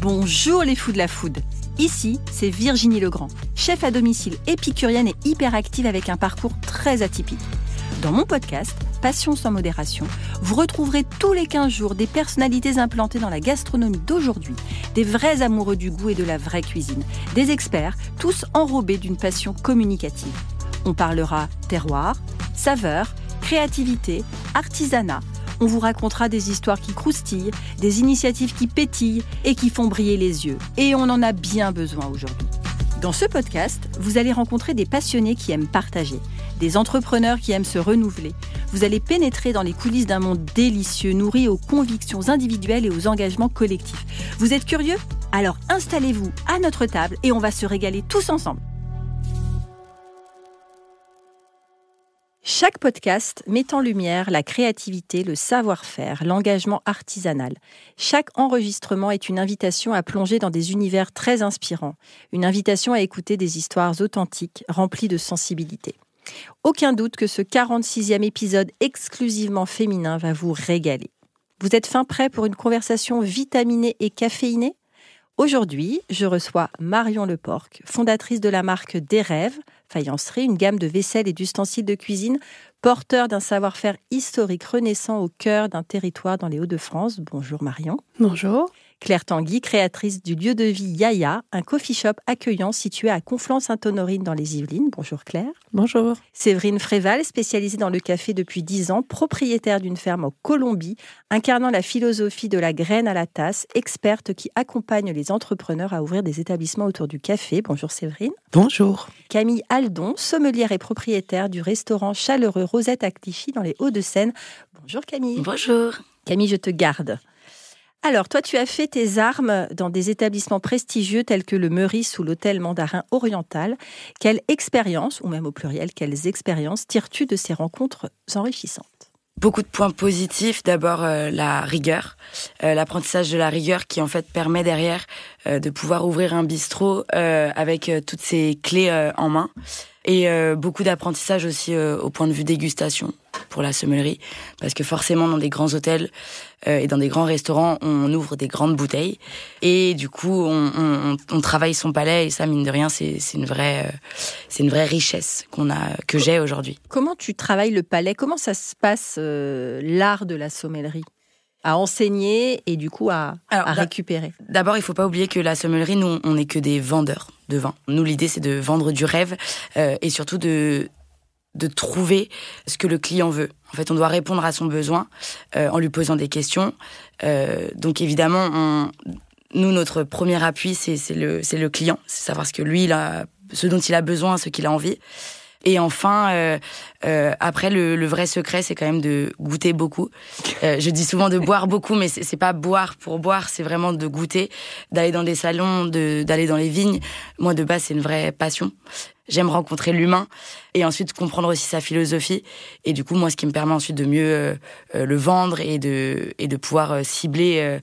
Bonjour les fous de la food. Ici, c'est Virginie Legrand, chef à domicile épicurienne et hyperactive avec un parcours très atypique. Dans mon podcast, Passion sans modération, vous retrouverez tous les 15 jours des personnalités implantées dans la gastronomie d'aujourd'hui, des vrais amoureux du goût et de la vraie cuisine, des experts, tous enrobés d'une passion communicative. On parlera terroir, saveur, créativité, artisanat. On vous racontera des histoires qui croustillent, des initiatives qui pétillent et qui font briller les yeux. Et on en a bien besoin aujourd'hui. Dans ce podcast, vous allez rencontrer des passionnés qui aiment partager, des entrepreneurs qui aiment se renouveler. Vous allez pénétrer dans les coulisses d'un monde délicieux, nourri aux convictions individuelles et aux engagements collectifs. Vous êtes curieux ? Alors installez-vous à notre table et on va se régaler tous ensemble. Chaque podcast met en lumière la créativité, le savoir-faire, l'engagement artisanal. Chaque enregistrement est une invitation à plonger dans des univers très inspirants, une invitation à écouter des histoires authentiques, remplies de sensibilité. Aucun doute que ce 46e épisode exclusivement féminin va vous régaler. Vous êtes fin prêt pour une conversation vitaminée et caféinée ? Aujourd'hui, je reçois Marion Leporc, fondatrice de la marque Des Rêves, Faïencerie, une gamme de vaisselle et d'ustensiles de cuisine, porteur d'un savoir-faire historique renaissant au cœur d'un territoire dans les Hauts-de-France. Bonjour Marion. Bonjour. Claire Tanguy, créatrice du lieu de vie Yaya, un coffee shop accueillant situé à Conflans-Sainte-Honorine dans les Yvelines. Bonjour Claire. Bonjour. Séverine Fréval, spécialisée dans le café depuis 10 ans, propriétaire d'une ferme en Colombie, incarnant la philosophie de la graine à la tasse, experte qui accompagne les entrepreneurs à ouvrir des établissements autour du café. Bonjour Séverine. Bonjour. Camille Aldon, sommelière et propriétaire du restaurant chaleureux Rosette à Clichy dans les Hauts-de-Seine. Bonjour Camille. Bonjour. Camille, je te garde. Alors, toi, tu as fait tes armes dans des établissements prestigieux tels que le Meurice ou l'hôtel Mandarin Oriental. Quelle expérience, ou même au pluriel, quelles expériences tires-tu de ces rencontres enrichissantes ? Beaucoup de points positifs. D'abord, la rigueur, l'apprentissage de la rigueur qui en fait permet derrière de pouvoir ouvrir un bistrot avec toutes ces clés en main. Et beaucoup d'apprentissage aussi au point de vue dégustation pour la sommellerie. Parce que forcément, dans des grands hôtels et dans des grands restaurants, on ouvre des grandes bouteilles. Et du coup, on travaille son palais. Et ça, mine de rien, c'est une vraie richesse que j'ai aujourd'hui. Comment tu travailles le palais ? Comment ça se passe, l'art de la sommellerie ? À enseigner et du coup à récupérer. D'abord, il ne faut pas oublier que la sommellerie, nous, on n'est que des vendeurs de vin. Nous, l'idée, c'est de vendre du rêve et surtout de trouver ce que le client veut. En fait, on doit répondre à son besoin en lui posant des questions. Donc, évidemment, nous, notre premier appui, c'est le client. C'est savoir ce que lui, ce dont il a besoin, ce qu'il a envie. Et enfin, après, le vrai secret, c'est quand même de goûter beaucoup. Je dis souvent de boire beaucoup, mais c'est pas boire pour boire, c'est vraiment de goûter, d'aller dans des salons, d'aller dans les vignes. Moi, de base, c'est une vraie passion. J'aime rencontrer l'humain et ensuite comprendre aussi sa philosophie. Et du coup, moi, ce qui me permet ensuite de mieux le vendre et de pouvoir cibler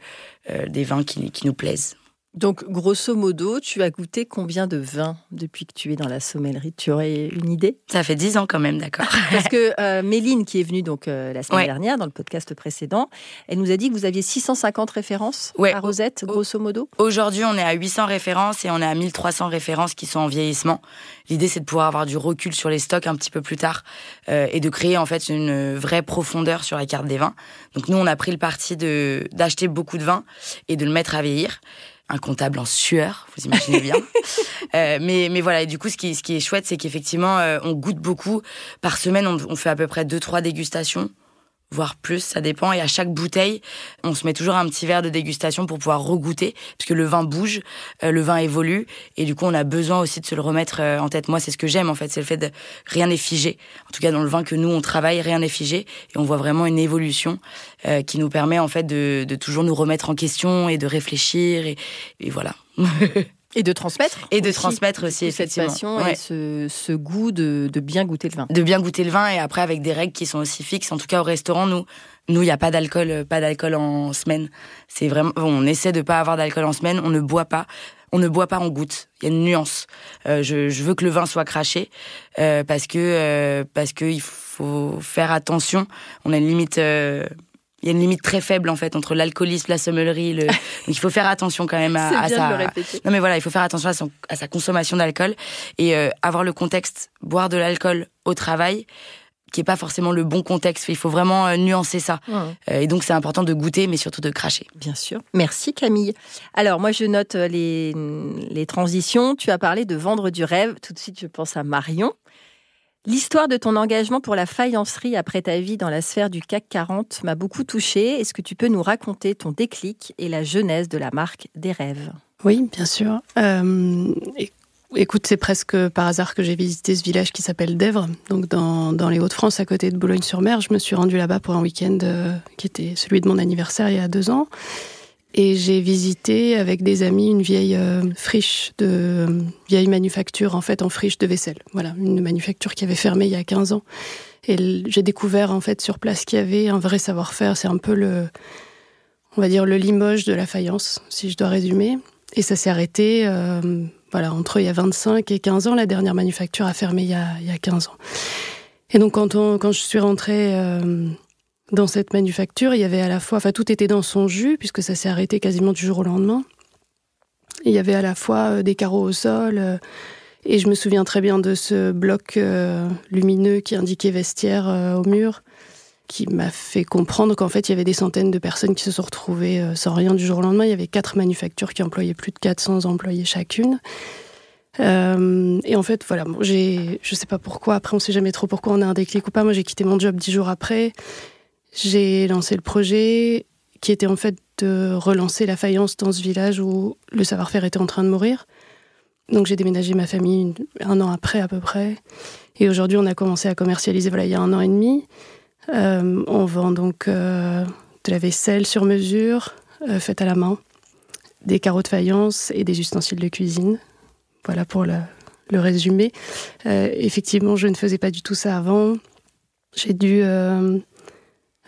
des vins qui nous plaisent. Donc, grosso modo, tu as goûté combien de vins depuis que tu es dans la sommellerie ? Tu aurais une idée ? Ça fait 10 ans quand même, d'accord. Parce que Méline, qui est venue donc, la semaine dernière, dans le podcast précédent, elle nous a dit que vous aviez 650 références à Rosette, grosso modo. Aujourd'hui, on est à 800 références et on est à 1300 références qui sont en vieillissement. L'idée, c'est de pouvoir avoir du recul sur les stocks un petit peu plus tard et de créer en fait une vraie profondeur sur la carte des vins. Donc nous, on a pris le parti d'acheter beaucoup de vin et de le mettre à vieillir. Un comptable en sueur, vous imaginez bien. Mais voilà, et du coup, ce qui est chouette, c'est qu'effectivement, on goûte beaucoup. Par semaine, on fait à peu près 2-3 dégustations, voire plus, ça dépend. Et à chaque bouteille, on se met toujours un petit verre de dégustation pour pouvoir regoûter, parce que le vin bouge, le vin évolue, et du coup, on a besoin aussi de se le remettre en tête. Moi, c'est ce que j'aime, en fait, c'est le fait de rien n'est figé. En tout cas, dans le vin que nous, on travaille, rien n'est figé, et on voit vraiment une évolution qui nous permet, en fait, de toujours nous remettre en question et de réfléchir, et voilà. Et de transmettre. Et de transmettre aussi, effectivement. Cette passion et ce goût de bien goûter le vin. De bien goûter le vin et après avec des règles qui sont aussi fixes. En tout cas, au restaurant, nous, il n'y a pas d'alcool en semaine. C'est vraiment, on essaie de pas avoir d'alcool en semaine. On ne boit pas. On ne boit pas, on goûte. Il y a une nuance. Je veux que le vin soit craché parce que il faut faire attention. On a une limite il y a une limite très faible en fait entre l'alcoolisme, la sommellerie. Donc il faut faire attention quand même à bien ça. De le répéter. Non mais voilà, il faut faire attention à sa consommation d'alcool et avoir le contexte, boire de l'alcool au travail, qui est pas forcément le bon contexte. Il faut vraiment nuancer ça. Et donc c'est important de goûter, mais surtout de cracher. Bien sûr. Merci Camille. Alors moi je note les transitions. Tu as parlé de vendre du rêve. Tout de suite je pense à Marion. L'histoire de ton engagement pour la faïencerie après ta vie dans la sphère du CAC 40 m'a beaucoup touchée. Est-ce que tu peux nous raconter ton déclic et la genèse de la marque des rêves ? Oui, bien sûr. Écoute, c'est presque par hasard que j'ai visité ce village qui s'appelle Dèvres, donc dans les Hauts-de-France, à côté de Boulogne-sur-Mer. Je me suis rendue là-bas pour un week-end qui était celui de mon anniversaire il y a 2 ans. Et j'ai visité avec des amis une vieille vieille manufacture en fait en friche de vaisselle. Voilà, une manufacture qui avait fermé il y a 15 ans. Et j'ai découvert en fait sur place qu'il y avait un vrai savoir-faire. C'est un peu on va dire le Limoges de la faïence, si je dois résumer. Et ça s'est arrêté, entre il y a 25 et 15 ans. La dernière manufacture a fermé il y a 15 ans. Et donc quand je suis rentrée dans cette manufacture, il y avait à la fois, tout était dans son jus, puisque ça s'est arrêté quasiment du jour au lendemain. Il y avait à la fois des carreaux au sol, et je me souviens très bien de ce bloc lumineux qui indiquait vestiaire au mur, qui m'a fait comprendre qu'en fait, il y avait des centaines de personnes qui se sont retrouvées sans rien du jour au lendemain. Il y avait 4 manufactures qui employaient plus de 400 employés chacune. Et en fait, voilà, je sais pas pourquoi, après on sait jamais trop pourquoi on a un déclic ou pas. Moi, j'ai quitté mon job 10 jours après. J'ai lancé le projet qui était en fait de relancer la faïence dans ce village où le savoir-faire était en train de mourir. Donc j'ai déménagé ma famille 1 an après à peu près. Et aujourd'hui, on a commencé à commercialiser il y a 1 an et demi. On vend donc de la vaisselle sur mesure, faite à la main, des carreaux de faïence et des ustensiles de cuisine. Voilà pour le résumé. Effectivement, je ne faisais pas du tout ça avant. J'ai dû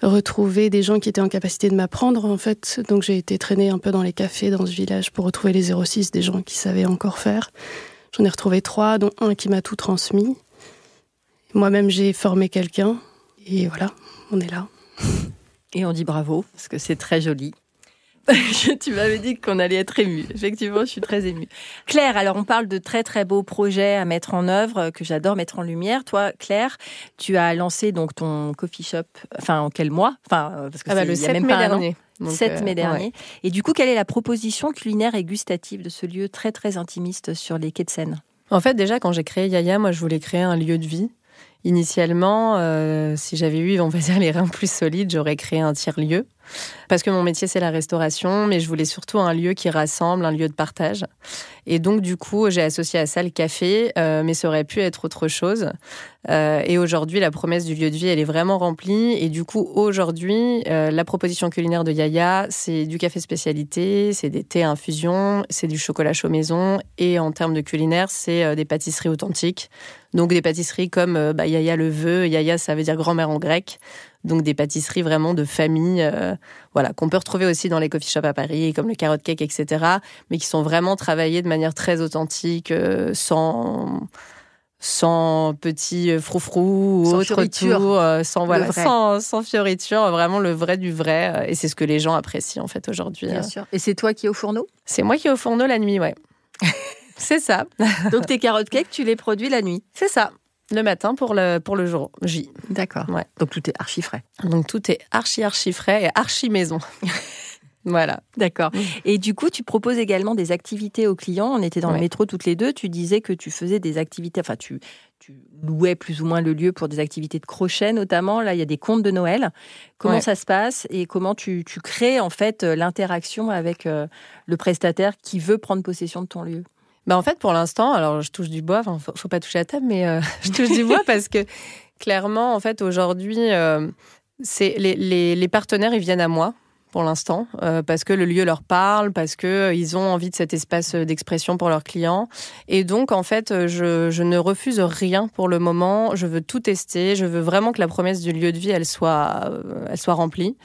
retrouver des gens qui étaient en capacité de m'apprendre, en fait. Donc j'ai été traînée un peu dans les cafés dans ce village pour retrouver les 06, des gens qui savaient encore faire. J'en ai retrouvé 3, dont un qui m'a tout transmis. Moi-même, j'ai formé quelqu'un. Et voilà, on est là. Et on dit bravo, parce que c'est très joli. Tu m'avais dit qu'on allait être émue. Effectivement, je suis très émue. Claire, alors on parle de très très beaux projets à mettre en œuvre, que j'adore mettre en lumière. Toi, Claire, tu as lancé donc ton coffee shop, en quel mois ? Parce que le 7 mai dernier. 7 mai dernier. Ouais. Et du coup, quelle est la proposition culinaire et gustative de ce lieu très très intimiste sur les quais de Seine ? En fait, déjà, quand j'ai créé Yaya, moi, je voulais créer un lieu de vie. Initialement, si j'avais eu, on va dire, les reins plus solides, j'aurais créé un tiers-lieu. Parce que mon métier, c'est la restauration, mais je voulais surtout un lieu qui rassemble, un lieu de partage. Et donc, du coup, j'ai associé à ça le café, mais ça aurait pu être autre chose. Et aujourd'hui, la promesse du lieu de vie, elle est vraiment remplie. Et du coup, aujourd'hui, la proposition culinaire de Yaya, c'est du café spécialité, c'est des thés à infusion, c'est du chocolat chaud maison. Et en termes de culinaire, c'est des pâtisseries authentiques. Donc, des pâtisseries comme Yaya le veut. Yaya, ça veut dire grand-mère en grec. Donc des pâtisseries vraiment de famille, qu'on peut retrouver aussi dans les coffee shops à Paris, comme le Carrot Cake, etc., mais qui sont vraiment travaillées de manière très authentique, sans petits froufrous ou autre tour, sans fioriture, vraiment le vrai du vrai. Et c'est ce que les gens apprécient en fait aujourd'hui. Bien sûr. Et c'est toi qui es au fourneau ? C'est moi qui est au fourneau la nuit, ouais. C'est ça. Donc tes Carrot Cake, tu les produis la nuit ? C'est ça. Le matin pour le jour J. D'accord. Ouais. Donc tout est archi frais. Donc tout est archi frais et archi maison. Voilà. D'accord. Et du coup, tu proposes également des activités aux clients. On était dans le métro toutes les deux. Tu disais que tu faisais des activités, tu louais plus ou moins le lieu pour des activités de crochet notamment. Là, il y a des contes de Noël. Comment ça se passe et comment tu crées en fait l'interaction avec le prestataire qui veut prendre possession de ton lieu ? En fait, pour l'instant, alors je touche du bois, faut pas toucher la table, mais je touche du bois parce que clairement, en fait, aujourd'hui, c'est les partenaires, ils viennent à moi pour l'instant, parce que le lieu leur parle, parce qu'ils ont envie de cet espace d'expression pour leurs clients. Et donc, en fait, je ne refuse rien pour le moment. Je veux tout tester. Je veux vraiment que la promesse du lieu de vie, elle soit remplie.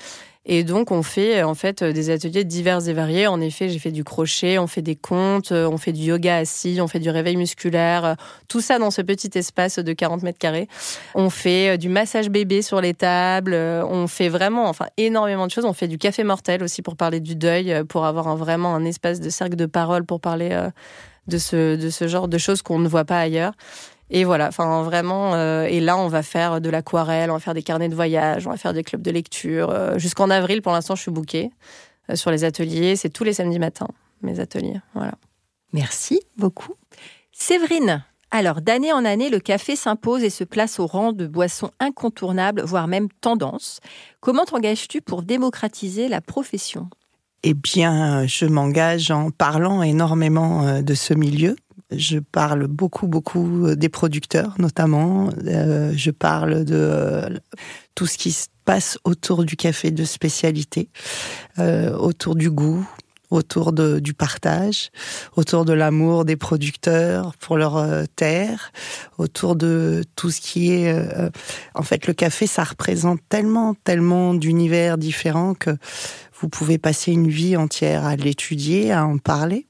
Et donc, on fait en fait des ateliers divers et variés. En effet, j'ai fait du crochet, on fait des contes, on fait du yoga assis, on fait du réveil musculaire. Tout ça dans ce petit espace de 40 mètres carrés. On fait du massage bébé sur les tables. On fait vraiment énormément de choses. On fait du café mortel aussi pour parler du deuil, pour avoir vraiment un espace de cercle de parole pour parler de ce genre de choses qu'on ne voit pas ailleurs. Et voilà, vraiment. Et là, on va faire de l'aquarelle, on va faire des carnets de voyage, on va faire des clubs de lecture. Jusqu'en avril, pour l'instant, je suis bookée sur les ateliers. C'est tous les samedis matins, mes ateliers. Voilà. Merci beaucoup. Séverine, alors d'année en année, le café s'impose et se place au rang de boisson incontournable, voire même tendance. Comment t'engages-tu pour démocratiser la profession ? Eh bien, je m'engage en parlant énormément de ce milieu. Je parle beaucoup des producteurs, notamment. Je parle de tout ce qui se passe autour du café de spécialité, autour du goût, autour du partage, autour de l'amour des producteurs pour leur terre, autour de tout ce qui est... En fait, le café, ça représente tellement d'univers différents que vous pouvez passer une vie entière à l'étudier, à en parler.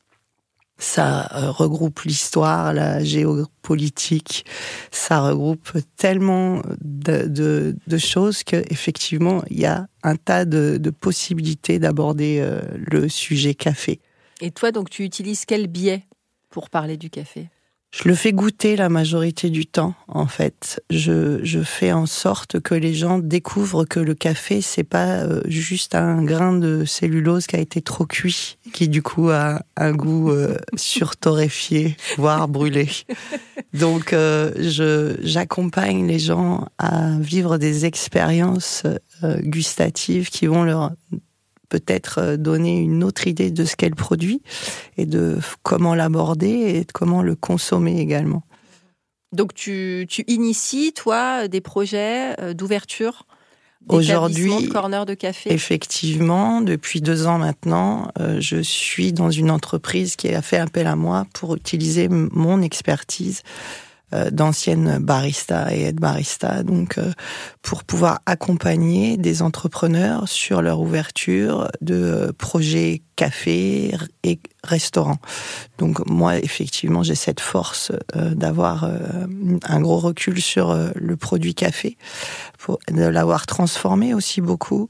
Ça regroupe l'histoire, la géopolitique, ça regroupe tellement de choses qu'effectivement, il y a un tas de possibilités d'aborder le sujet café. Et toi, donc, tu utilises quel biais pour parler du café ? Je le fais goûter la majorité du temps, en fait. Je fais en sorte que les gens découvrent que le café, c'est pas juste un grain de cellulose qui a été trop cuit, qui du coup a un goût surtorréfié, voire brûlé. Donc, j'accompagne les gens à vivre des expériences gustatives qui vont leur peut-être donner une autre idée de ce qu'elle produit et de comment l'aborder et de comment le consommer également. Donc tu inities, toi, des projets d'ouverture aujourd'hui, de corner de café ? Effectivement, depuis 2 ans maintenant, je suis dans une entreprise qui a fait appel à moi pour utiliser mon expertise d'ancienne barista et aide barista, donc pour pouvoir accompagner des entrepreneurs sur leur ouverture de projets café et restaurants. Donc moi, effectivement, j'ai cette force d'avoir un gros recul sur le produit café, de l'avoir transformé aussi beaucoup,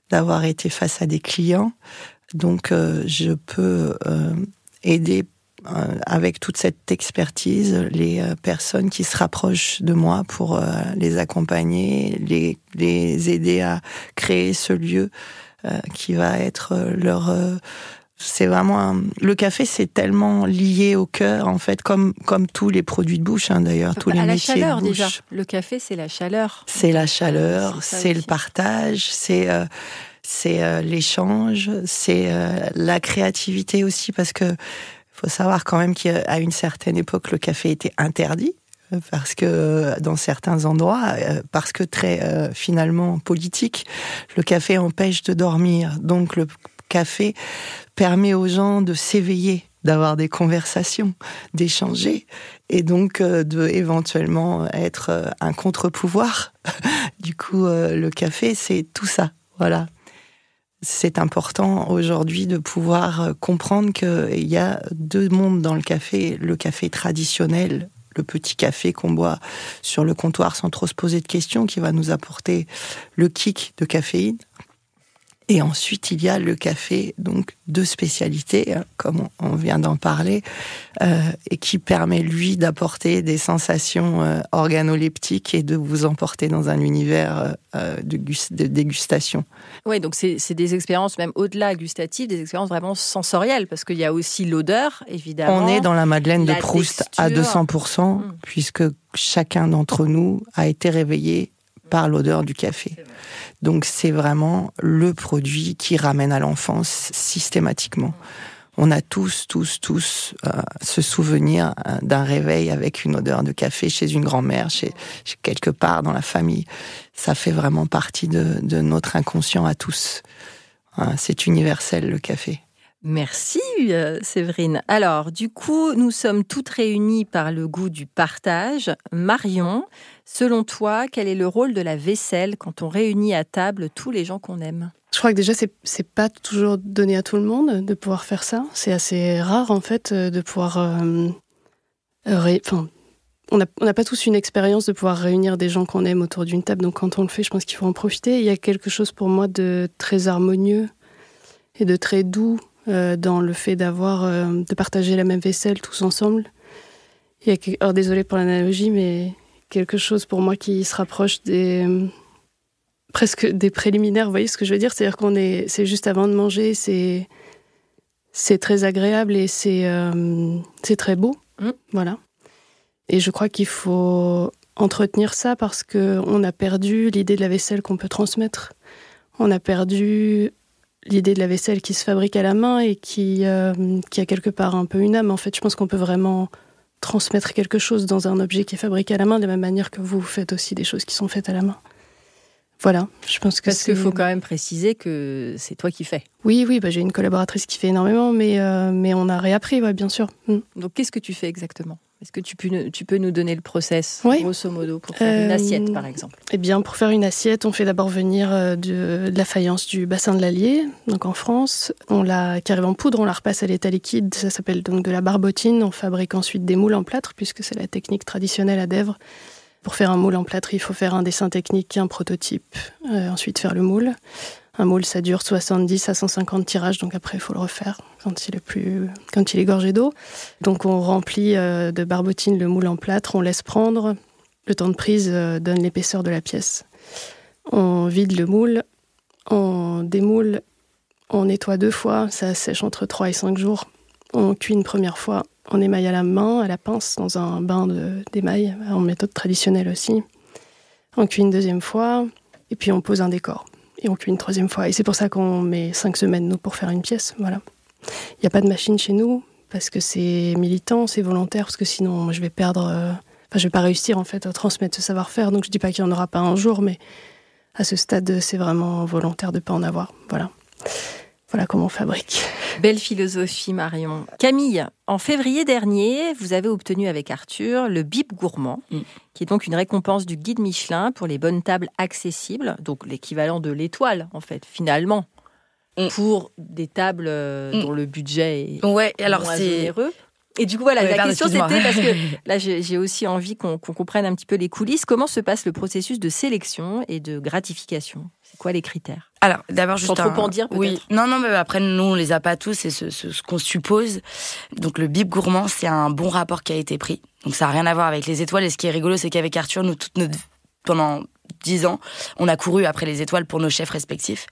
d'avoir été face à des clients. Donc je peux aider avec toute cette expertise, les personnes qui se rapprochent de moi pour les accompagner, les aider à créer ce lieu qui va être leur... c'est vraiment... Le café, c'est tellement lié au cœur, en fait, comme tous les produits de bouche, d'ailleurs, tous les métiers de bouche. La chaleur, déjà. Le café, c'est la chaleur. C'est la chaleur, c'est le partage, c'est l'échange, c'est la créativité aussi, parce que faut savoir quand même qu'à une certaine époque, le café était interdit, parce que dans certains endroits, parce que très finalement politique, le café empêche de dormir. Donc le café permet aux gens de s'éveiller, d'avoir des conversations, d'échanger, et donc de éventuellement être un contre-pouvoir. Du coup, le café, c'est tout ça, voilà. C'est important aujourd'hui de pouvoir comprendre qu'il y a 2 mondes dans le café traditionnel, le petit café qu'on boit sur le comptoir sans trop se poser de questions, qui va nous apporter le kick de caféine. Et ensuite, il y a le café donc de spécialité, comme on vient d'en parler, et qui permet, lui, d'apporter des sensations organoleptiques et de vous emporter dans un univers de dégustation. Oui, donc c'est des expériences même au-delà gustatives, des expériences vraiment sensorielles, parce qu'il y a aussi l'odeur, évidemment. On est dans la Madeleine de Proust texture. à 200%, puisque chacun d'entre nous a été réveillé par l'odeur du café. Donc c'est vraiment le produit qui ramène à l'enfance systématiquement. On a tous ce souvenir d'un réveil avec une odeur de café chez une grand-mère, chez quelque part dans la famille. Ça fait vraiment partie de notre inconscient à tous. C'est universel, le café. Merci Séverine. Alors, du coup, nous sommes toutes réunies par le goût du partage. Marion, selon toi, quel est le rôle de la vaisselle quand on réunit à table tous les gens qu'on aime ? Je crois que déjà, c'est pas toujours donné à tout le monde de pouvoir faire ça. C'est assez rare, en fait, de pouvoir... on n'a pas tous une expérience de pouvoir réunir des gens qu'on aime autour d'une table. Donc, quand on le fait, je pense qu'il faut en profiter. Il y a quelque chose, pour moi, de très harmonieux et de très doux dans le fait de partager la même vaisselle tous ensemble. Il y a alors, désolée pour l'analogie, mais quelque chose pour moi qui se rapproche presque des préliminaires, vous voyez ce que je veux dire ? C'est-à-dire c'est juste avant de manger, c'est très agréable et c'est très beau. Voilà. Et je crois qu'il faut entretenir ça parce qu'on a perdu l'idée de la vaisselle qu'on peut transmettre. On a perdu l'idée de la vaisselle qui se fabrique à la main et qui a quelque part un peu une âme. En fait, je pense qu'on peut vraiment transmettre quelque chose dans un objet qui est fabriqué à la main de la même manière que vous faites aussi des choses qui sont faites à la main. Voilà, je pense que Parce qu'il faut quand même préciser que c'est toi qui fais. Oui, j'ai une collaboratrice qui fait énormément, mais on a réappris, ouais, bien sûr. Donc, qu'est-ce que tu fais exactement ? Est-ce que tu peux nous donner le process, oui. Grosso modo, pour faire une assiette, par exemple ? Eh bien, pour faire une assiette, on fait d'abord venir de la faïence du bassin de l'Allier, donc en France. Qui arrive en poudre, on la repasse à l'état liquide, ça s'appelle donc de la barbotine. On fabrique ensuite des moules en plâtre, puisque c'est la technique traditionnelle à Dèvres. Pour faire un moule en plâtre, il faut faire un dessin technique, un prototype, ensuite faire le moule. Un moule, ça dure 70 à 150 tirages, donc après, il faut le refaire quand il est gorgé d'eau. Donc, on remplit de barbotine le moule en plâtre, on laisse prendre. Le temps de prise donne l'épaisseur de la pièce. On vide le moule, on démoule, on nettoie 2 fois, ça sèche entre 3 et 5 jours. On cuit une première fois, on émaille à la main, à la pince, dans un bain d'émail, en méthode traditionnelle aussi. On cuit une 2e fois, et puis on pose un décor. Et on cuit une 3e fois. Et c'est pour ça qu'on met 5 semaines, nous, pour faire une pièce. Voilà. Il n'y a pas de machine chez nous, parce que c'est militant, c'est volontaire, parce que sinon, moi, je vais perdre... je vais pas réussir, en fait, à transmettre ce savoir-faire. Donc, je dis pas qu'il n'y en aura pas un jour, mais à ce stade, c'est vraiment volontaire de pas en avoir. Voilà. Voilà comment on fabrique. Belle philosophie, Marion. Camille, en février dernier, vous avez obtenu avec Arthur le Bib Gourmand, qui est donc une récompense du guide Michelin pour les bonnes tables accessibles, donc l'équivalent de l'étoile, en fait, finalement, pour des tables dont le budget est moins onéreux. Et du coup, voilà, la question c'était, parce que là, j'ai aussi envie qu'on comprenne un petit peu les coulisses. Comment se passe le processus de sélection et de gratification ? C'est quoi les critères ? Alors, d'abord, juste sans trop en dire, peut-être. Oui, non, mais après, nous, on les a pas tous, c'est ce qu'on suppose. Donc, le Bib Gourmand, c'est un bon rapport qui a été pris. Donc, ça n'a rien à voir avec les étoiles. Et ce qui est rigolo, c'est qu'avec Arthur, nous, pendant 10 ans, on a couru après les étoiles pour nos chefs respectifs.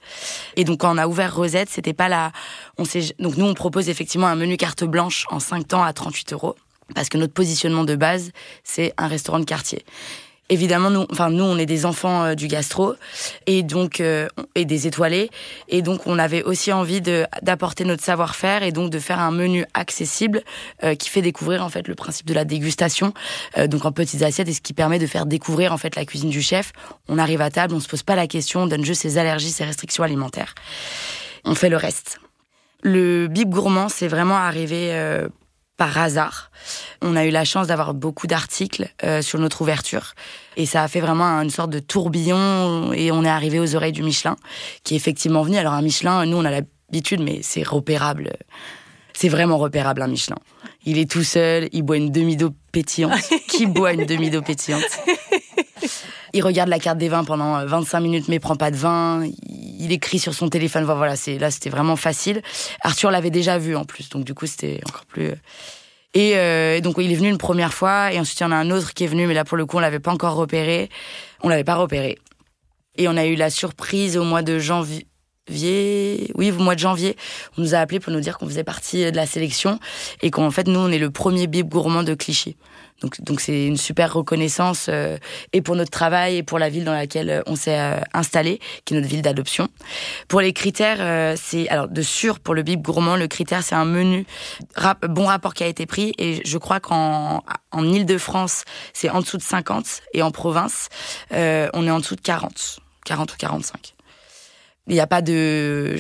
Et donc, quand on a ouvert Rosette, c'était pas là. Donc, nous, on propose effectivement un menu carte blanche en 5 temps à 38 €. Parce que notre positionnement de base, c'est un restaurant de quartier. Évidemment, nous, on est des enfants du gastro et donc et des étoilés, et donc on avait aussi envie d'apporter notre savoir-faire et donc de faire un menu accessible qui fait découvrir en fait le principe de la dégustation, donc en petites assiettes, et ce qui permet de faire découvrir en fait la cuisine du chef. On arrive à table, on se pose pas la question, on donne juste ses allergies, ses restrictions alimentaires. On fait le reste. Le Bib Gourmand, c'est vraiment arrivé par hasard. On a eu la chance d'avoir beaucoup d'articles sur notre ouverture. Et ça a fait vraiment une sorte de tourbillon. Et on est arrivé aux oreilles du Michelin, qui est effectivement venu. Alors un Michelin, nous, on a l'habitude, mais c'est repérable. C'est vraiment repérable, un Michelin. Il est tout seul, il boit une demi d'eau pétillante. Qui boit une demi d'eau pétillante ? Il regarde la carte des vins pendant 25 minutes, mais prend pas de vin. Il écrit sur son téléphone. Voilà, là, c'était vraiment facile. Arthur l'avait déjà vu, en plus. Donc, du coup, c'était encore plus... Et donc, il est venu une première fois. Et ensuite, il y en a un autre qui est venu. Mais là, pour le coup, on l'avait pas encore repéré. On l'avait pas repéré. Et on a eu la surprise au mois de janvier. Oui, au mois de janvier. On nous a appelés pour nous dire qu'on faisait partie de la sélection. Et qu'en fait, nous, on est le premier Bib Gourmand de Clichy. Donc c'est une super reconnaissance et pour notre travail et pour la ville dans laquelle on s'est installé, qui est notre ville d'adoption. Pour les critères, pour le Bib Gourmand, le critère c'est un menu bon rapport qui a été pris, et je crois qu'en Île-de-France c'est en dessous de 50, et en province on est en dessous de 40 ou 45. Il n'y a pas de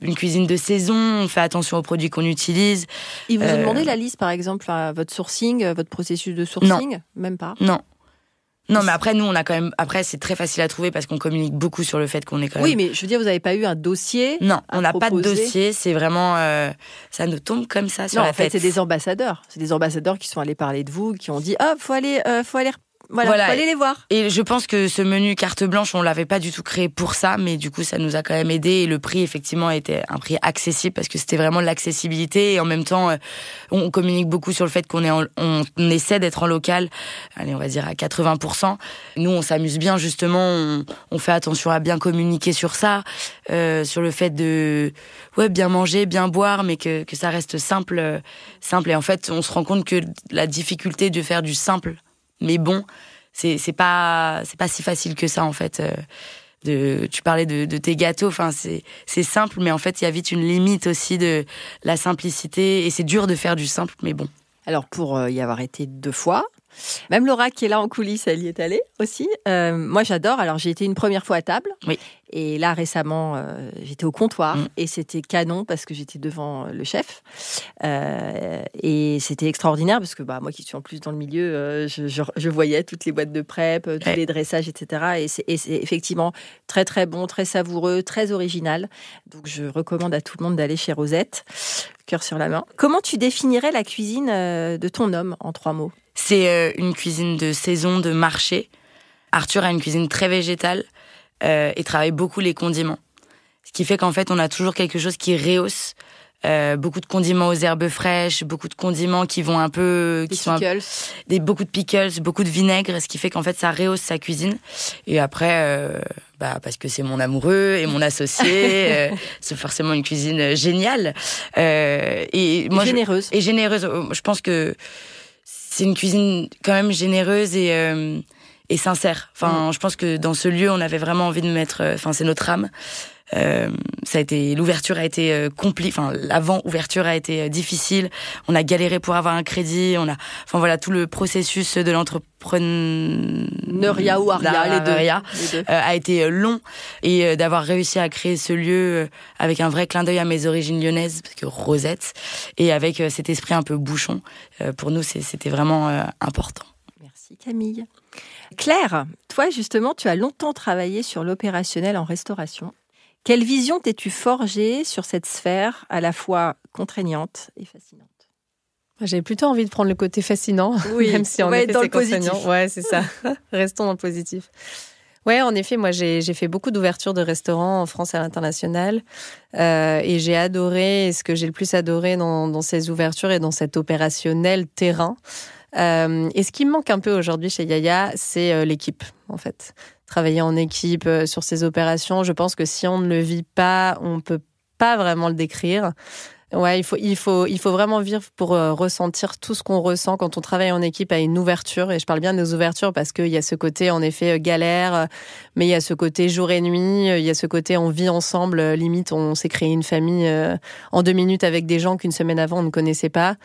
une cuisine de saison, on fait attention aux produits qu'on utilise. Ils vous ont demandé la liste, par exemple, votre sourcing, votre processus de sourcing? Non. Même pas? Non, mais après, nous, on a quand même... Après, c'est très facile à trouver parce qu'on communique beaucoup sur le fait qu'on est quand même... Oui, mais je veux dire, vous n'avez pas eu un dossier? Non, on n'a pas de dossier. C'est vraiment... ça nous tombe comme ça sur la tête. En fait, c'est des ambassadeurs. C'est des ambassadeurs qui sont allés parler de vous, qui ont dit « Ah, faut aller Voilà, faut aller les voir. Et je pense que ce menu carte blanche, on l'avait pas du tout créé pour ça, mais du coup, ça nous a quand même aidé. Et le prix, effectivement, était un prix accessible parce que c'était vraiment de l'accessibilité. Et en même temps, on communique beaucoup sur le fait on essaie d'être en local. Allez, on va dire à 80%. Nous, on s'amuse bien, justement. On fait attention à bien communiquer sur ça, sur le fait de, bien manger, bien boire, mais que ça reste simple. Et en fait, on se rend compte que la difficulté de faire du simple, mais bon, c'est pas si facile que ça en fait. Tu parlais de tes gâteaux, enfin c'est simple, mais en fait il y a vite une limite aussi de la simplicité et c'est dur de faire du simple, mais bon. Alors pour y avoir été 2 fois, même Laura qui est là en coulisses, elle y est allée aussi. Moi j'adore. Alors j'ai été une première fois à table. Oui. Et là récemment j'étais au comptoir et c'était canon parce que j'étais devant le chef et c'était extraordinaire parce que moi qui suis en plus dans le milieu, je voyais toutes les boîtes de prep, tous les dressages, etc. Et c'est effectivement très très bon, très savoureux, très original. Donc je recommande à tout le monde d'aller chez Rosette, cœur sur la main. Comment tu définirais la cuisine de ton homme en 3 mots? C'est une cuisine de saison, de marché. Arthur a une cuisine très végétale et travaille beaucoup les condiments. Ce qui fait qu'en fait, on a toujours quelque chose qui rehausse. Beaucoup de condiments aux herbes fraîches, beaucoup de condiments qui vont un peu... beaucoup de pickles, beaucoup de vinaigre, ce qui fait qu'en fait, ça rehausse sa cuisine. Et après, parce que c'est mon amoureux et mon associé, c'est forcément une cuisine géniale. Et généreuse. Généreuse. Je pense que c'est une cuisine quand même généreuse et sincère. Enfin, je pense que dans ce lieu, on avait vraiment envie de mettre... c'est notre âme. L'ouverture a été l'avant-ouverture a été difficile. On a galéré pour avoir un crédit. Tout le processus de l'entrepreneuriat ou aria, les deux. A été long et d'avoir réussi à créer ce lieu avec un vrai clin d'œil à mes origines lyonnaises, parce que Rosette, et avec cet esprit un peu bouchon. Pour nous, c'était vraiment important. Merci Camille. Claire, toi justement, tu as longtemps travaillé sur l'opérationnel en restauration. Quelle vision t'es-tu forgée sur cette sphère à la fois contraignante et fascinante? J'ai plutôt envie de prendre le côté fascinant, même si en effet c'est contraignant. Ouais, c'est ça. Restons dans le positif. Ouais, en effet, moi j'ai fait beaucoup d'ouvertures de restaurants en France et à l'international et j'ai adoré, et ce que j'ai le plus adoré dans ces ouvertures et dans cet opérationnel terrain. Et ce qui me manque un peu aujourd'hui chez Yaya, c'est l'équipe, en fait. Travailler en équipe sur ces opérations, je pense que si on ne le vit pas, on ne peut pas vraiment le décrire. Ouais, il faut vraiment vivre pour ressentir tout ce qu'on ressent quand on travaille en équipe à une ouverture. Et je parle bien des ouvertures parce qu'il y a ce côté, en effet, galère, mais il y a ce côté jour et nuit, il y a ce côté on vit ensemble, limite on s'est créé une famille en 2 minutes avec des gens qu'une semaine avant on ne connaissait pas.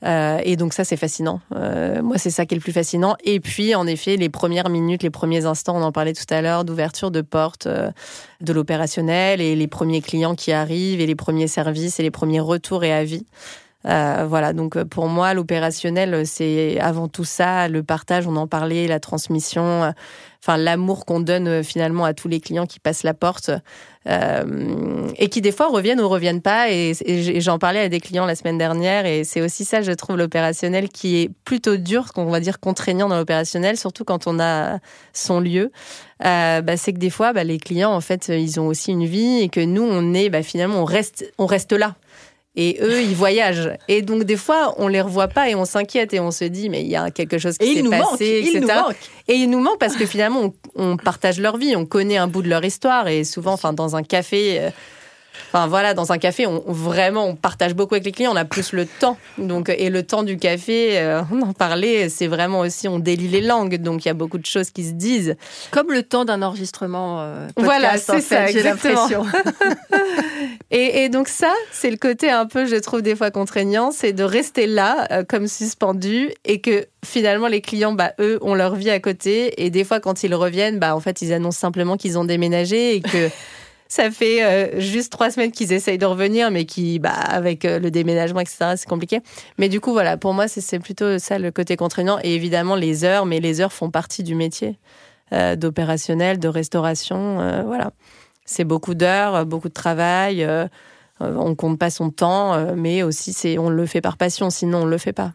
Et donc ça, c'est fascinant. Moi, c'est ça qui est le plus fascinant. Et puis, en effet, les premières minutes, les premiers instants, on en parlait tout à l'heure, d'ouverture de porte de l'opérationnel et les premiers clients qui arrivent et les premiers services et les premiers retours et avis. Donc pour moi, l'opérationnel, c'est avant tout ça, le partage, on en parlait, la transmission, l'amour qu'on donne finalement à tous les clients qui passent la porte et qui des fois reviennent ou reviennent pas. Et j'en parlais à des clients la semaine dernière et c'est aussi ça, je trouve, l'opérationnel qui est plutôt dur, qu'on va dire contraignant dans l'opérationnel, surtout quand on a son lieu. C'est que des fois, les clients, en fait, ils ont aussi une vie et que nous, on est finalement, on reste là. Et eux, ils voyagent. Et donc, des fois, on les revoit pas et on s'inquiète et on se dit, mais il y a quelque chose qui s'est passé, etc. Et ils nous manquent parce que finalement, on partage leur vie, on connaît un bout de leur histoire. Et souvent, dans un café... dans un café, on partage beaucoup avec les clients, on a plus le temps. Donc, et le temps du café, on en parlait, c'est vraiment aussi, on délie les langues. Donc, il y a beaucoup de choses qui se disent. Comme le temps d'un enregistrement podcast, voilà, c'est ça, j'ai l'impression. Et donc ça, c'est le côté un peu, je trouve, des fois contraignant, c'est de rester là, comme suspendu, et que finalement, les clients, eux, ont leur vie à côté. Et des fois, quand ils reviennent, en fait, ils annoncent simplement qu'ils ont déménagé et que... Ça fait juste 3 semaines qu'ils essayent de revenir, mais qui, avec le déménagement, etc., c'est compliqué. Mais du coup, voilà, pour moi, c'est plutôt ça le côté contraignant. Et évidemment, les heures, mais les heures font partie du métier d'opérationnel, de restauration. Voilà. C'est beaucoup d'heures, beaucoup de travail. On compte pas son temps, mais aussi, on le fait par passion, sinon on le fait pas.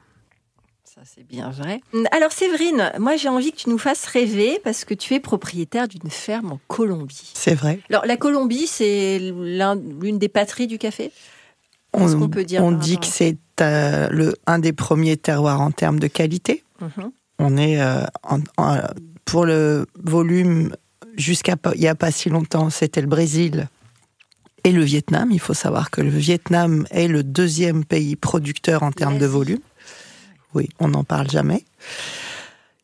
Ça, c'est bien vrai. Alors, Séverine, moi, j'ai envie que tu nous fasses rêver parce que tu es propriétaire d'une ferme en Colombie. C'est vrai. Alors, la Colombie, c'est l'une des patries du café ? Qu'est-ce qu'on peut dire ? On dit que c'est un des premiers terroirs en termes de qualité. Mm-hmm. On est, pour le volume, il n'y a pas si longtemps, c'était le Brésil et le Vietnam. Il faut savoir que le Vietnam est le 2e pays producteur en termes de volume. Oui, on n'en parle jamais.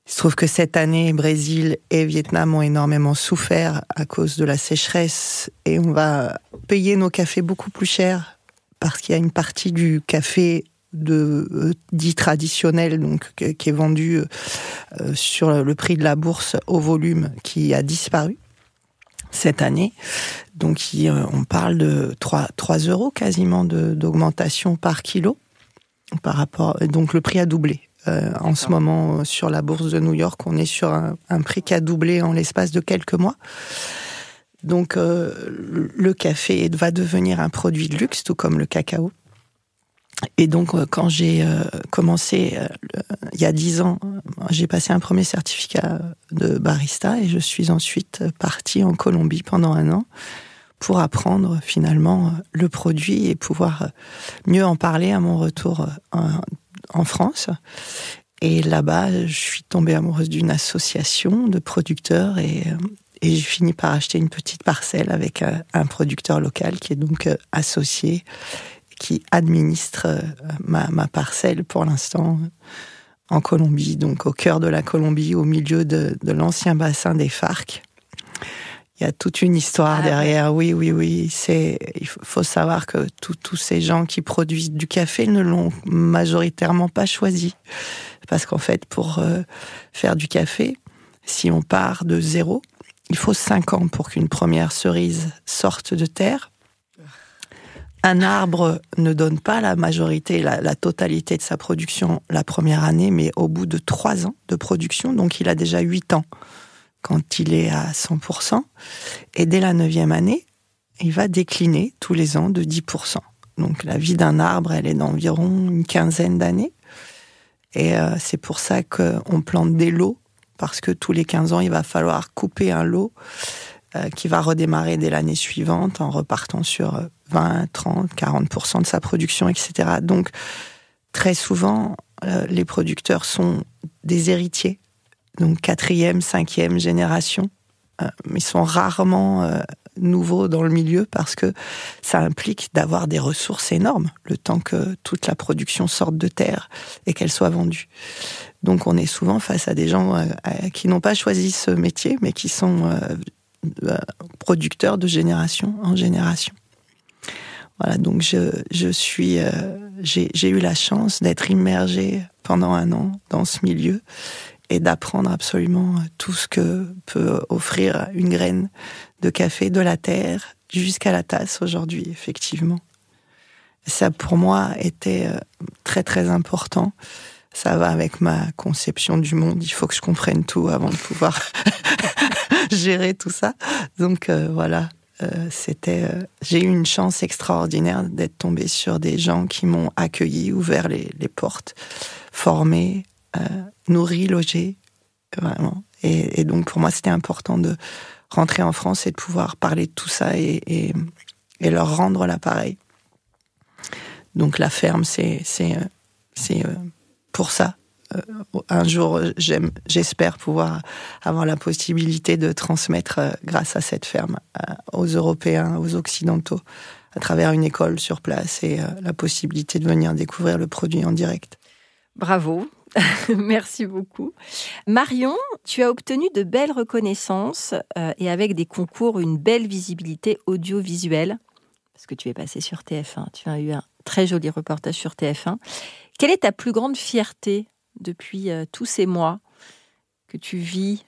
Il se trouve que cette année, Brésil et Vietnam ont énormément souffert à cause de la sécheresse et on va payer nos cafés beaucoup plus cher parce qu'il y a une partie du café dit traditionnel, donc qui est vendu sur le prix de la bourse au volume qui a disparu cette année. Donc on parle de 3 € quasiment d'augmentation par kilo. Par rapport, donc le prix a doublé. En ce moment, sur la bourse de New York, on est sur un prix qui a doublé en l'espace de quelques mois. Donc le café va devenir un produit de luxe, tout comme le cacao. Et donc quand j'ai commencé, il y a 10 ans, j'ai passé un premier certificat de barista et je suis ensuite partie en Colombie pendant 1 an. Pour apprendre finalement le produit et pouvoir mieux en parler à mon retour en France. Et là-bas, je suis tombée amoureuse d'une association de producteurs et j'ai fini par acheter une petite parcelle avec un producteur local qui est donc associé, qui administre ma parcelle pour l'instant en Colombie, donc au cœur de la Colombie, au milieu de l'ancien bassin des FARC. Il y a toute une histoire derrière. Oui. Il faut savoir que tous ces gens qui produisent du café ne l'ont majoritairement pas choisi. Parce qu'en fait, pour faire du café, si on part de 0, il faut 5 ans pour qu'une première cerise sorte de terre. Un arbre ne donne pas la majorité, la totalité de sa production la première année, mais au bout de 3 ans de production, donc il a déjà 8 ans. Quand il est à 100%, et dès la 9e année, il va décliner tous les ans de 10%. Donc la vie d'un arbre, elle est d'environ une 15aine d'années. Et c'est pour ça qu'on plante des lots, parce que tous les 15 ans, il va falloir couper un lot qui va redémarrer dès l'année suivante en repartant sur 20, 30, 40% de sa production, etc. Donc très souvent, les producteurs sont des héritiers. Donc 4e, 5e génération, mais ils sont rarement nouveaux dans le milieu parce que ça implique d'avoir des ressources énormes, le temps que toute la production sorte de terre et qu'elle soit vendue. Donc on est souvent face à des gens qui n'ont pas choisi ce métier, mais qui sont producteurs de génération en génération. Voilà, donc j'ai eu la chance d'être immergée pendant 1 an dans ce milieu et d'apprendre absolument tout ce que peut offrir une graine de café, de la terre, jusqu'à la tasse aujourd'hui, effectivement. Ça, pour moi, était très, très important. Ça va avec ma conception du monde. Il faut que je comprenne tout avant de pouvoir gérer tout ça. Donc, voilà. J'ai eu une chance extraordinaire d'être tombée sur des gens qui m'ont accueilli, ouvert les portes, formé, nourri, logé, vraiment. Et donc pour moi c'était important de rentrer en France et de pouvoir parler de tout ça et leur rendre l'appareil. Donc la ferme c'est pour ça. Un jour j'espère pouvoir avoir la possibilité de transmettre grâce à cette ferme aux Européens, aux Occidentaux, à travers une école sur place et la possibilité de venir découvrir le produit en direct. Bravo. Merci beaucoup. Marion, tu as obtenu de belles reconnaissances et avec des concours, une belle visibilité audiovisuelle, parce que tu es passée sur TF1. Tu as eu un très joli reportage sur TF1. Quelle est ta plus grande fierté depuis tous ces mois que tu vis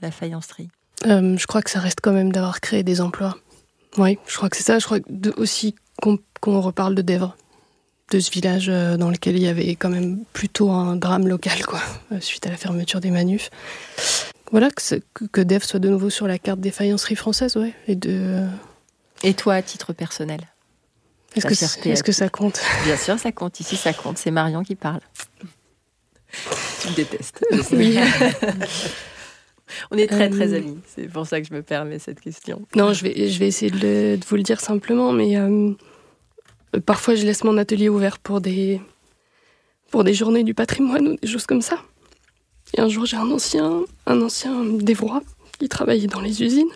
à la faïencerie ? Je crois que ça reste quand même d'avoir créé des emplois. Oui, je crois que c'est ça. Je crois aussi qu'on reparle de Dèvres, de ce village dans lequel il y avait quand même plutôt un drame local, quoi, suite à la fermeture des manufs. Voilà, que Dèvres soit de nouveau sur la carte des faïenceries françaises, ouais. Et toi, à titre personnel ? Est-ce que ça compte ? Bien sûr, ça compte. Ici, ça compte. C'est Marion qui parle. Tu me détestes. Oui. On est très, très amis. C'est pour ça que je me permets cette question. Non, je vais essayer de vous le dire simplement, mais parfois, je laisse mon atelier ouvert pour des journées du patrimoine ou des choses comme ça. Et un jour, j'ai un ancien Dévrois qui travaillait dans les usines,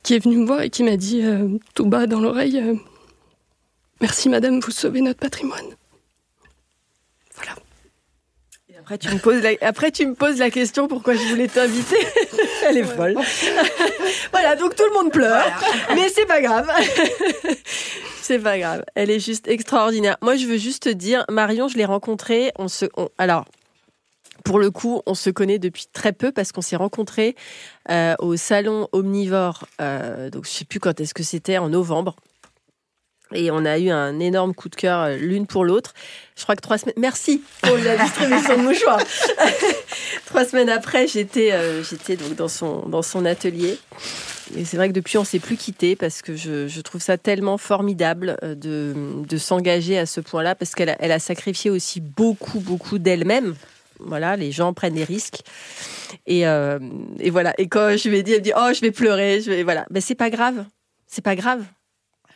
qui est venu me voir et qui m'a dit tout bas dans l'oreille merci madame, vous sauvez notre patrimoine. Voilà. Et après, tu me poses la question pourquoi je voulais t'inviter. Elle est folle. Voilà, donc tout le monde pleure, mais c'est pas grave. C'est pas grave. Elle est juste extraordinaire. Moi, je veux juste te dire, Marion, je l'ai rencontrée. Alors, pour le coup, on se connaît depuis très peu parce qu'on s'est rencontrés au salon Omnivore. Donc, je sais plus quand est-ce que c'était, en novembre. Et on a eu un énorme coup de cœur l'une pour l'autre. Je crois que 3 semaines... Merci pour la distribution de mouchoirs. 3 semaines après, j'étais donc dans son atelier. Et c'est vrai que depuis, on ne s'est plus quittés parce que je trouve ça tellement formidable de s'engager à ce point-là parce qu'elle a sacrifié aussi beaucoup, beaucoup d'elle-même. Voilà, les gens prennent des risques. Et voilà. Et quand je lui ai dit, elle me dit « Oh, je vais pleurer. » Voilà. Ben, c'est pas grave. C'est pas grave,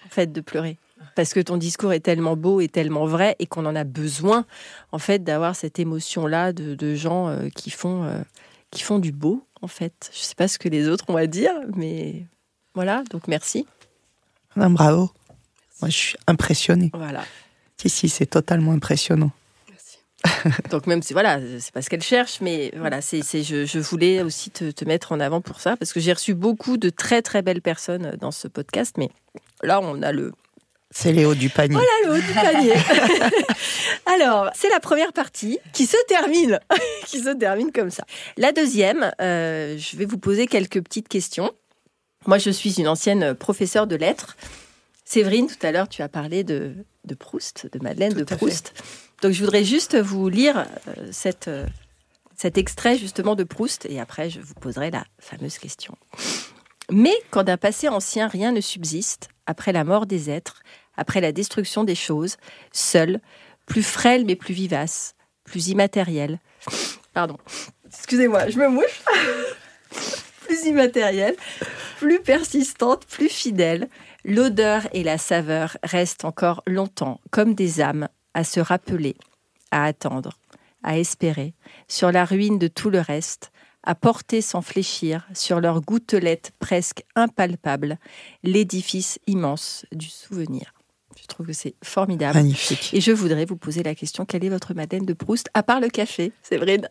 en fait, de pleurer. Parce que ton discours est tellement beau et tellement vrai et qu'on en a besoin, en fait, d'avoir cette émotion-là de gens qui font du beau, en fait. Je ne sais pas ce que les autres ont à dire, mais voilà, donc merci. Non, bravo. Merci. Moi, je suis impressionnée. Voilà. Si, c'est totalement impressionnant. Merci. Donc même si, voilà, c'est pas ce qu'elle cherche, mais voilà, je voulais aussi te mettre en avant pour ça, parce que j'ai reçu beaucoup de très, très belles personnes dans ce podcast, mais là, on a c'est les hauts du panier. Voilà, le haut du panier. Alors, c'est la première partie qui se termine comme ça. La deuxième, je vais vous poser quelques petites questions. Moi, je suis une ancienne professeure de lettres. Séverine, tout à l'heure, tu as parlé de Proust, de Madeleine de Proust. Donc, je voudrais juste vous lire cet extrait, justement, de Proust, et après, je vous poserai la fameuse question. Mais quand d'un passé ancien rien ne subsiste, après la mort des êtres, après la destruction des choses, seul, plus frêle mais plus vivace, plus immatériel. Pardon, excusez-moi, je me mouche. Plus immatérielle, plus persistante, plus fidèle, l'odeur et la saveur restent encore longtemps comme des âmes à se rappeler, à attendre, à espérer, sur la ruine de tout le reste, à porter sans fléchir, sur leur gouttelette presque impalpable, l'édifice immense du souvenir. Je trouve que c'est formidable. Magnifique. Et je voudrais vous poser la question, quelle est votre Madeleine de Proust, à part le café, Séverine?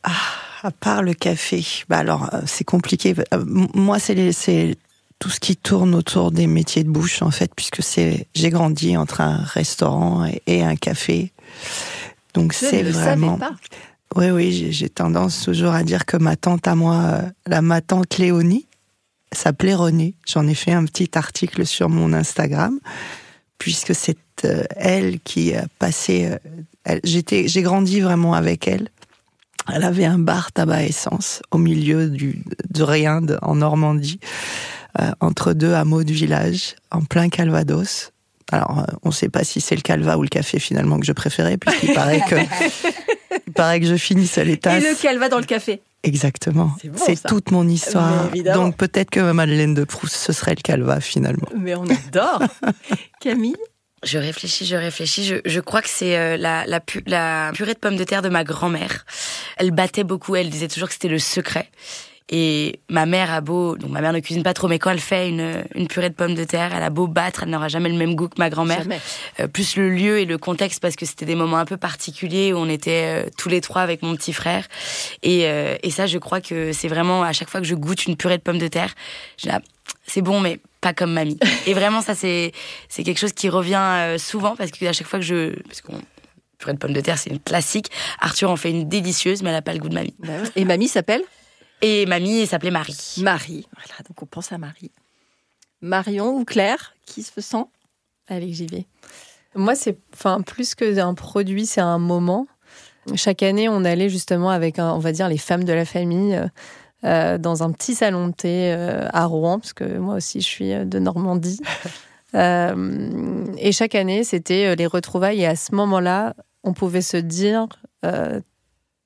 À part le café, alors c'est compliqué. Moi, c'est tout ce qui tourne autour des métiers de bouche, en fait, puisque j'ai grandi entre un restaurant et un café. Donc c'est vraiment... Je ne le savais pas. Oui, j'ai tendance toujours à dire que ma tante à moi, ma tante Léonie, s'appelait Renée. J'en ai fait un petit article sur mon Instagram, puisque c'est elle qui a passé... j'ai grandi vraiment avec elle. Elle avait un bar tabac essence au milieu de rien en Normandie, entre 2 hameaux de village, en plein Calvados. Alors, on ne sait pas si c'est le Calva ou le café finalement que je préférais, puisqu'il paraît que je finisse à l'étage. Et le Calva dans le café. Exactement. C'est toute mon histoire. Donc peut-être que ma Madeleine de Proust, ce serait le Calva finalement. Mais on adore. Camille? Je réfléchis. Je crois que c'est la purée de pommes de terre de ma grand-mère. Elle battait beaucoup, elle disait toujours que c'était le secret. Et ma mère donc ma mère ne cuisine pas trop, mais quand elle fait une purée de pommes de terre, elle a beau battre, elle n'aura jamais le même goût que ma grand-mère. Plus le lieu et le contexte, parce que c'était des moments un peu particuliers où on était tous les 3 avec mon petit frère. Et ça, je crois que c'est vraiment, à chaque fois que je goûte une purée de pommes de terre, c'est bon, mais pas comme mamie. Et vraiment, ça, c'est quelque chose qui revient souvent, parce qu'à chaque fois purée de pommes de terre, c'est une classique. Arthur en fait une délicieuse, mais elle n'a pas le goût de mamie. Et mamie s'appelle? Et mamie s'appelait Marie. Marie, voilà, donc on pense à Marie. Marion ou Claire, qui se sent? Allez, j'y vais. Moi, c'est plus qu'un produit, c'est un moment. Chaque année, on allait justement avec, on va dire, les femmes de la famille dans un petit salon de thé à Rouen, parce que moi aussi, je suis de Normandie. Et chaque année, c'était les retrouvailles. Et à ce moment-là, on pouvait se dire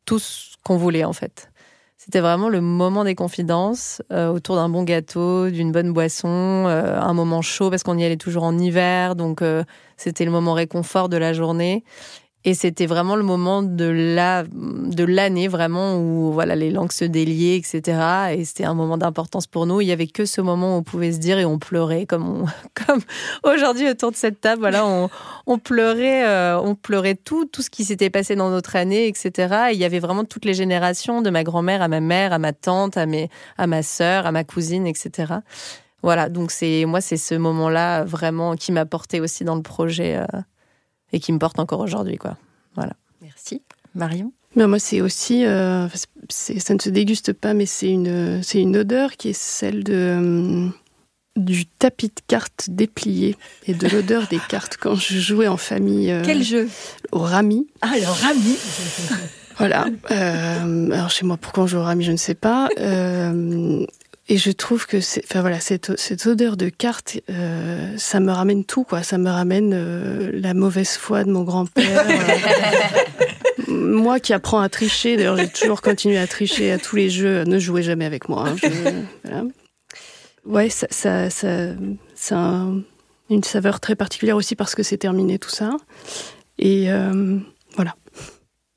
tout ce qu'on voulait, en fait. C'était vraiment le moment des confidences, autour d'un bon gâteau, d'une bonne boisson, un moment chaud, parce qu'on y allait toujours en hiver, donc c'était le moment réconfort de la journée. Et c'était vraiment le moment de l'année, vraiment, où voilà, les langues se déliaient, etc. Et c'était un moment d'importance pour nous. Il n'y avait que ce moment où on pouvait se dire, et on pleurait, comme aujourd'hui autour de cette table. Voilà, on pleurait tout ce qui s'était passé dans notre année, etc. Et il y avait vraiment toutes les générations, de ma grand-mère à ma mère, à ma tante, à ma sœur, à ma cousine, etc. Voilà, donc c'est ce moment-là vraiment qui m'a porté aussi dans le projet et qui me porte encore aujourd'hui, quoi. Voilà. Merci. Marion? Ben moi, c'est aussi, ça ne se déguste pas, mais c'est une odeur qui est celle du tapis de cartes déplié et de l'odeur des cartes quand je jouais en famille. Quel jeu? Au rami. Ah, le rami. Voilà. Alors chez moi, pourquoi on joue au rami, je ne sais pas. Et je trouve que cette odeur de carte, ça me ramène tout, quoi. Ça me ramène la mauvaise foi de mon grand-père. Moi qui apprends à tricher, d'ailleurs j'ai toujours continué à tricher à tous les jeux. Ne jouez jamais avec moi. Hein, voilà. Ouais, ça une saveur très particulière aussi parce que c'est terminé tout ça. Et voilà.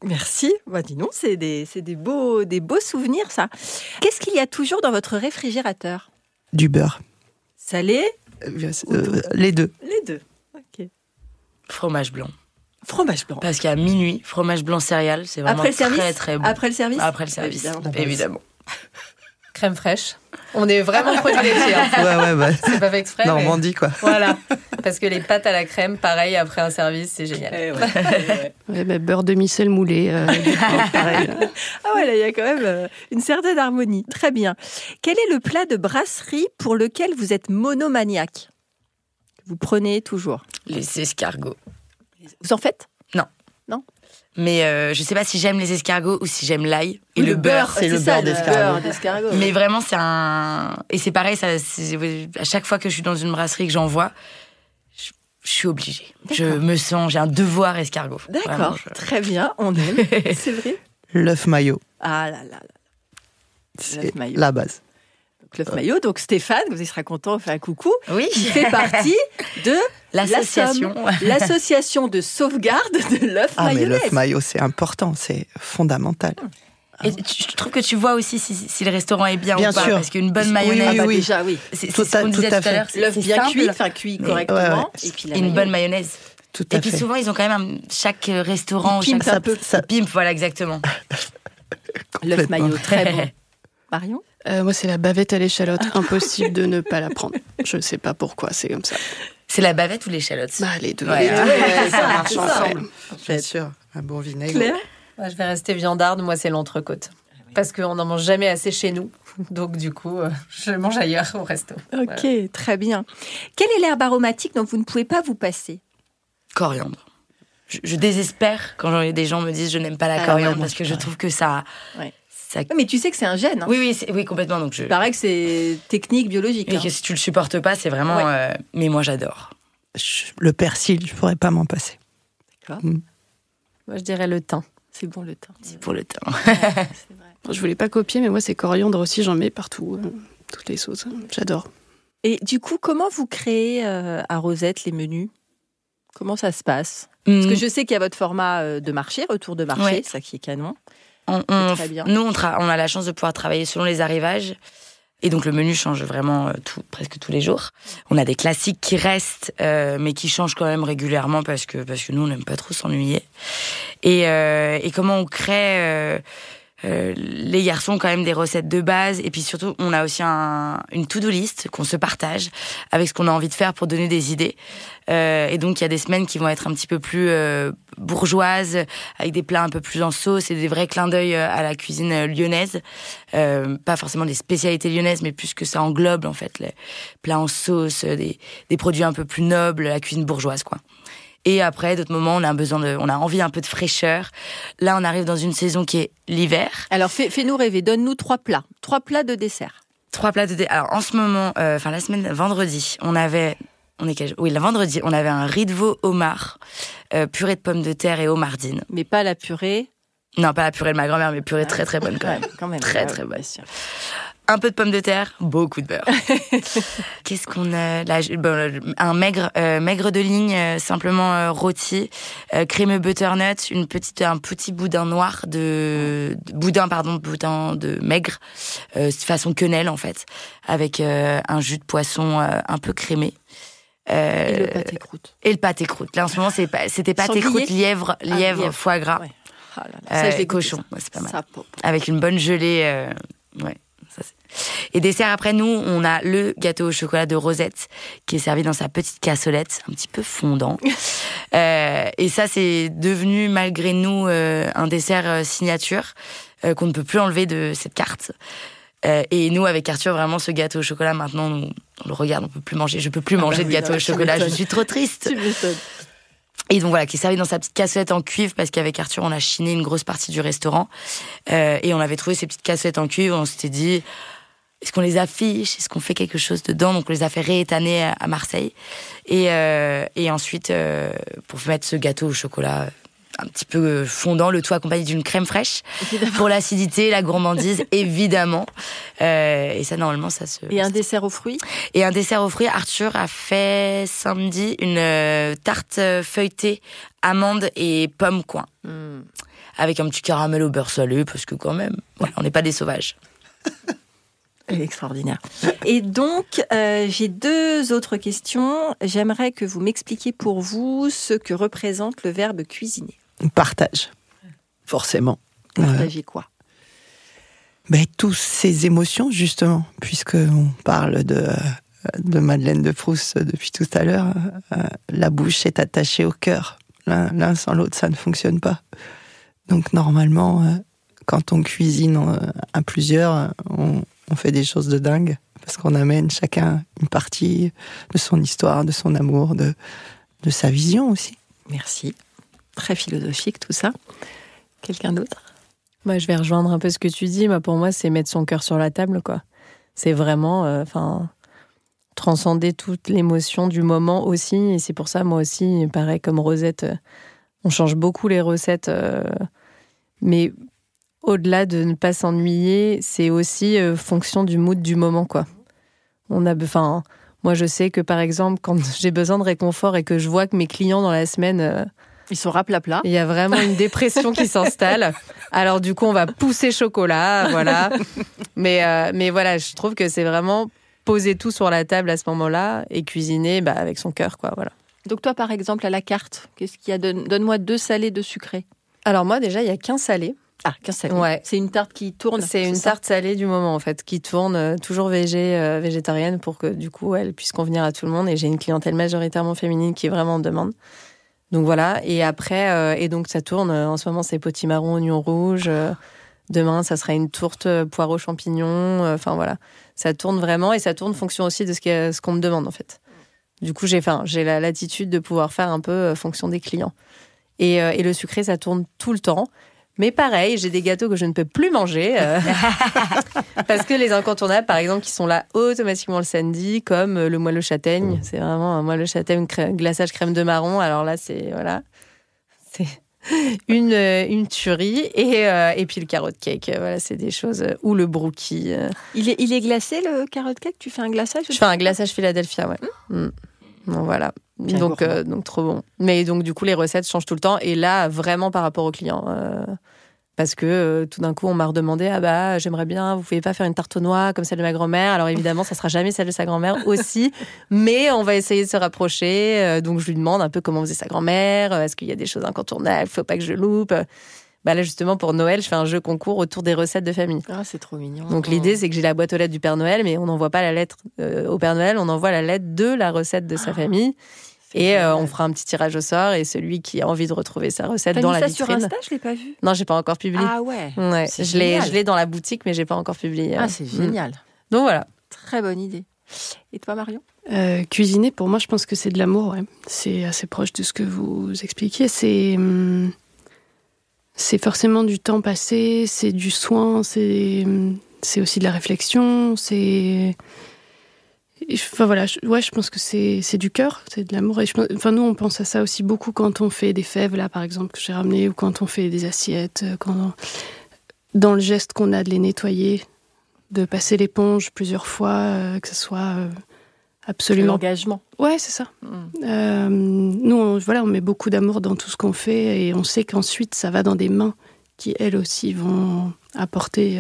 Merci. Bah, dis donc, c'est des beaux souvenirs, ça. Qu'est-ce qu'il y a toujours dans votre réfrigérateur? Du beurre. Salé? Les deux. Les deux. Ok. Fromage blanc. Fromage blanc. Parce qu'à minuit, fromage blanc céréales, c'est vraiment très très bon. Après le service? Après le service, évidemment. Crème fraîche. On est vraiment produits laitiers. Hein. Ouais. C'est pas fait exprès. Normandie, quoi. Voilà. Parce que les pâtes à la crème, pareil, après un service, c'est génial. Ouais, beurre demi-sel moulé. Pareil. Ah ouais, là, il y a quand même une certaine harmonie. Très bien. Quel est le plat de brasserie pour lequel vous êtes monomaniaque? Vous prenez toujours? Les escargots. Vous en faites? Non. Mais je sais pas si j'aime les escargots ou si j'aime l'ail. Et le beurre, c'est le beurre d'escargot. Mais vraiment, c'est un... Et c'est pareil, à chaque fois que je suis dans une brasserie que j'en vois, je suis obligée. J'ai un devoir escargot. D'accord, vraiment, très bien, on aime. C'est vrai. L'œuf maillot. Ah là là. C'est la base. L'œuf maillot, donc Stéphane, vous sera content, on fait un coucou, oui. qui fait partie de l'association de sauvegarde de l'œuf mayonnaise. Mais l'œuf maillot, c'est important, c'est fondamental. Et je trouve que tu vois aussi si le restaurant est bien ou pas, sûr. Parce qu'une bonne mayonnaise, oui. Déjà, oui. C'est ce qu'on disait tout à l'heure. L'œuf bien cuit correctement, et puis une bonne mayonnaise. Et puis souvent, ils ont quand même chaque restaurant, ça pimpe, voilà, exactement. L'œuf maillot, très bon. Marion? Moi, c'est la bavette à l'échalote. Impossible de ne pas la prendre. Je ne sais pas pourquoi, c'est comme ça. C'est la bavette ou l'échalote? Les deux. Ouais, ça marche ensemble. Bien sûr, un bon vinaigre. Claire? Je vais rester viandarde, moi c'est l'entrecôte. Parce qu'on n'en mange jamais assez chez nous. Donc du coup, je mange ailleurs au resto. Ok, voilà. Très bien. Quelle est l'herbe aromatique dont vous ne pouvez pas vous passer? Coriandre. Je désespère quand des gens me disent je n'aime pas la coriandre parce que je trouve que ça... Ouais. Mais tu sais que c'est un gène. Hein. Oui, complètement. Donc il paraît que c'est technique, biologique. Et que si tu le supportes pas, c'est vraiment... mais moi, j'adore. Le persil, je pourrais pas m'en passer. D'accord. Moi, je dirais le thym. C'est bon, le thym. C'est pour le thym. C'est vrai. Je voulais pas copier, mais moi, c'est coriandre aussi, j'en mets partout. Toutes les sauces. J'adore. Et du coup, comment vous créez à Rosette les menus? Comment ça se passe? Parce que je sais qu'il y a votre format de marché, retour de marché, ça qui est canon. Très bien. Nous, on a la chance de pouvoir travailler selon les arrivages. Et donc, le menu change vraiment presque tous les jours. On a des classiques qui restent, mais qui changent quand même régulièrement parce que nous, on n'aime pas trop s'ennuyer. Et comment on crée les garçons ont quand même des recettes de base, et puis surtout on a aussi une to-do list qu'on se partage avec ce qu'on a envie de faire pour donner des idées. Et donc il y a des semaines qui vont être un petit peu plus bourgeoises, avec des plats un peu plus en sauce et des vrais clins d'œil à la cuisine lyonnaise. Pas forcément des spécialités lyonnaises, mais plus que ça englobe en fait les plats en sauce, des produits un peu plus nobles, la cuisine bourgeoise quoi. Et après, d'autres moments, on a envie un peu de fraîcheur. Là, on arrive dans une saison qui est l'hiver. Alors, fais-nous rêver. Donne-nous 3 plats. 3 plats de dessert. 3 plats de dessert. Alors, en ce moment, la semaine, vendredi, vendredi, on avait un riz de veau homard, purée de pommes de terre et homardine. Mais pas la purée. Non, pas la purée de ma grand-mère, mais purée très très bonne quand même. Très très bonne. Un peu de pommes de terre, beaucoup de beurre. Qu'est-ce qu'on a là? Un maigre de ligne, simplement rôti, crémeux butternut, un petit boudin noir boudin de maigre, façon quenelle en fait, avec un jus de poisson un peu crémé. Et le pâté croûte. Et le pâté croûte. Là en ce moment c'était pâté croûte lièvre, foie gras, ouais. Oh là là. Ça, je l'ai cochon, ouais, c'est pas mal. Ça, avec une bonne gelée, ouais. Et dessert, après, nous, on a le gâteau au chocolat de Rosette qui est servi dans sa petite cassolette, un petit peu fondant. Et ça, c'est devenu, malgré nous, un dessert signature qu'on ne peut plus enlever de cette carte. Et nous, avec Arthur, vraiment, ce gâteau au chocolat, maintenant, on le regarde, on peut plus manger. Je peux plus manger de gâteau au chocolat, je suis trop triste. Tu m'étonnes. Et donc voilà, qui est servi dans sa petite cassolette en cuivre, parce qu'avec Arthur, on a chiné une grosse partie du restaurant. Et on avait trouvé ces petites cassolettes en cuivre, on s'était dit, est-ce qu'on les affiche? Est-ce qu'on fait quelque chose dedans? Donc on les a fait réétaner à Marseille. Et ensuite, pour mettre ce gâteau au chocolat un petit peu fondant, le tout accompagné d'une crème fraîche. Évidemment. Pour l'acidité, la gourmandise, évidemment. Et ça, normalement, ça se... Et un dessert aux fruits? Et un dessert aux fruits, Arthur a fait samedi une tarte feuilletée, amandes et pommes coin. Avec un petit caramel au beurre salé, parce que quand même, voilà, on n'est pas des sauvages. Elle est extraordinaire. Et donc, j'ai 2 autres questions. J'aimerais que vous m'expliquiez pour vous ce que représente le verbe cuisiner. Partage, forcément. Partager quoi? Toutes ces émotions, justement, puisqu'on parle de Madeleine de Proust depuis tout à l'heure. La bouche est attachée au cœur. L'un sans l'autre, ça ne fonctionne pas. Donc, normalement, quand on cuisine à plusieurs, on fait des choses de dingue, parce qu'on amène chacun une partie de son histoire, de son amour, de sa vision aussi. Merci. Très philosophique tout ça. Quelqu'un d'autre? Moi, je vais rejoindre un peu ce que tu dis. Pour moi, c'est mettre son cœur sur la table, quoi. C'est vraiment, transcender toute l'émotion du moment aussi. Et c'est pour ça, moi aussi, pareil comme Rosette, on change beaucoup les recettes, mais au-delà de ne pas s'ennuyer, c'est aussi fonction du mood du moment, quoi. Moi, je sais que, par exemple, quand j'ai besoin de réconfort et que je vois que mes clients dans la semaine... ils sont raplapla. Il y a vraiment une dépression qui s'installe. Alors, du coup, on va pousser chocolat, voilà. Mais voilà, je trouve que c'est vraiment poser tout sur la table à ce moment-là et cuisiner avec son cœur, quoi, voilà. Donc toi, par exemple, à la carte, qu'est-ce qu'il y a? Donne-moi 2 salés, 2 sucrés. Alors moi, déjà, il n'y a qu'un salé. Ah, qu'un salé. Ouais. C'est une tarte qui tourne. C'est une tarte salée du moment, en fait, qui tourne, toujours végétarienne, pour que, du coup, elle puisse convenir à tout le monde. Et j'ai une clientèle majoritairement féminine qui est vraiment en demande. Donc voilà. Et après, et donc ça tourne. En ce moment, c'est potimarron, oignon rouge. Demain, ça sera une tourte poireaux champignons. Voilà. Ça tourne vraiment, et ça tourne fonction aussi de ce qu'on me demande, en fait. Du coup, j'ai la latitude de pouvoir faire un peu fonction des clients. Et le sucré, ça tourne tout le temps. Mais pareil, j'ai des gâteaux que je ne peux plus manger parce que les incontournables, par exemple, qui sont là automatiquement le samedi, comme le moelleux châtaigne. C'est vraiment un moelleux châtaigne glaçage crème de marron. Alors là, c'est une tuerie. Et puis le carrot cake, voilà, c'est des choses. Ou le brookie. Il est glacé, le carrot cake? Tu fais un glaçage? Je fais un glaçage Philadelphia, ouais. Donc voilà. Donc trop bon. Mais donc du coup les recettes changent tout le temps, et là vraiment par rapport aux clients, parce que tout d'un coup on m'a redemandé j'aimerais bien, vous pouvez pas faire une tarte aux noix comme celle de ma grand-mère? Alors évidemment ça sera jamais celle de sa grand-mère aussi, mais on va essayer de se rapprocher. Donc je lui demande un peu comment faisait sa grand-mère, est-ce qu'il y a des choses incontournables, faut pas que je loupe. là, justement, pour Noël, je fais un jeu concours autour des recettes de famille. Ah, c'est trop mignon. Donc, l'idée, c'est que j'ai la boîte aux lettres du Père Noël, mais on n'envoie pas la lettre au Père Noël, on envoie la lettre de la recette de sa famille. Et on fera un petit tirage au sort, et celui qui a envie de retrouver sa recette dans la vitrine. T'as mis ça sur Insta, je l'ai pas vu. Non, j'ai pas encore publié. Ah ouais. Je l'ai dans la boutique, mais j'ai pas encore publié. Ah, c'est génial. Donc voilà. Très bonne idée. Et toi, Marion ? Cuisiner, pour moi, je pense que c'est de l'amour. Ouais. C'est assez proche de ce que vous expliquiez. C'est forcément du temps passé, c'est du soin, c'est aussi de la réflexion. Enfin voilà, je pense que c'est du cœur, c'est de l'amour. Et nous, on pense à ça aussi beaucoup quand on fait des fèves, là, par exemple, que j'ai ramenées, ou quand on fait des assiettes, dans le geste qu'on a de les nettoyer, de passer l'éponge plusieurs fois, que ce soit absolument... L'engagement. Ouais, c'est ça. Nous, on met beaucoup d'amour dans tout ce qu'on fait, et on sait qu'ensuite, ça va dans des mains qui, elles aussi, vont apporter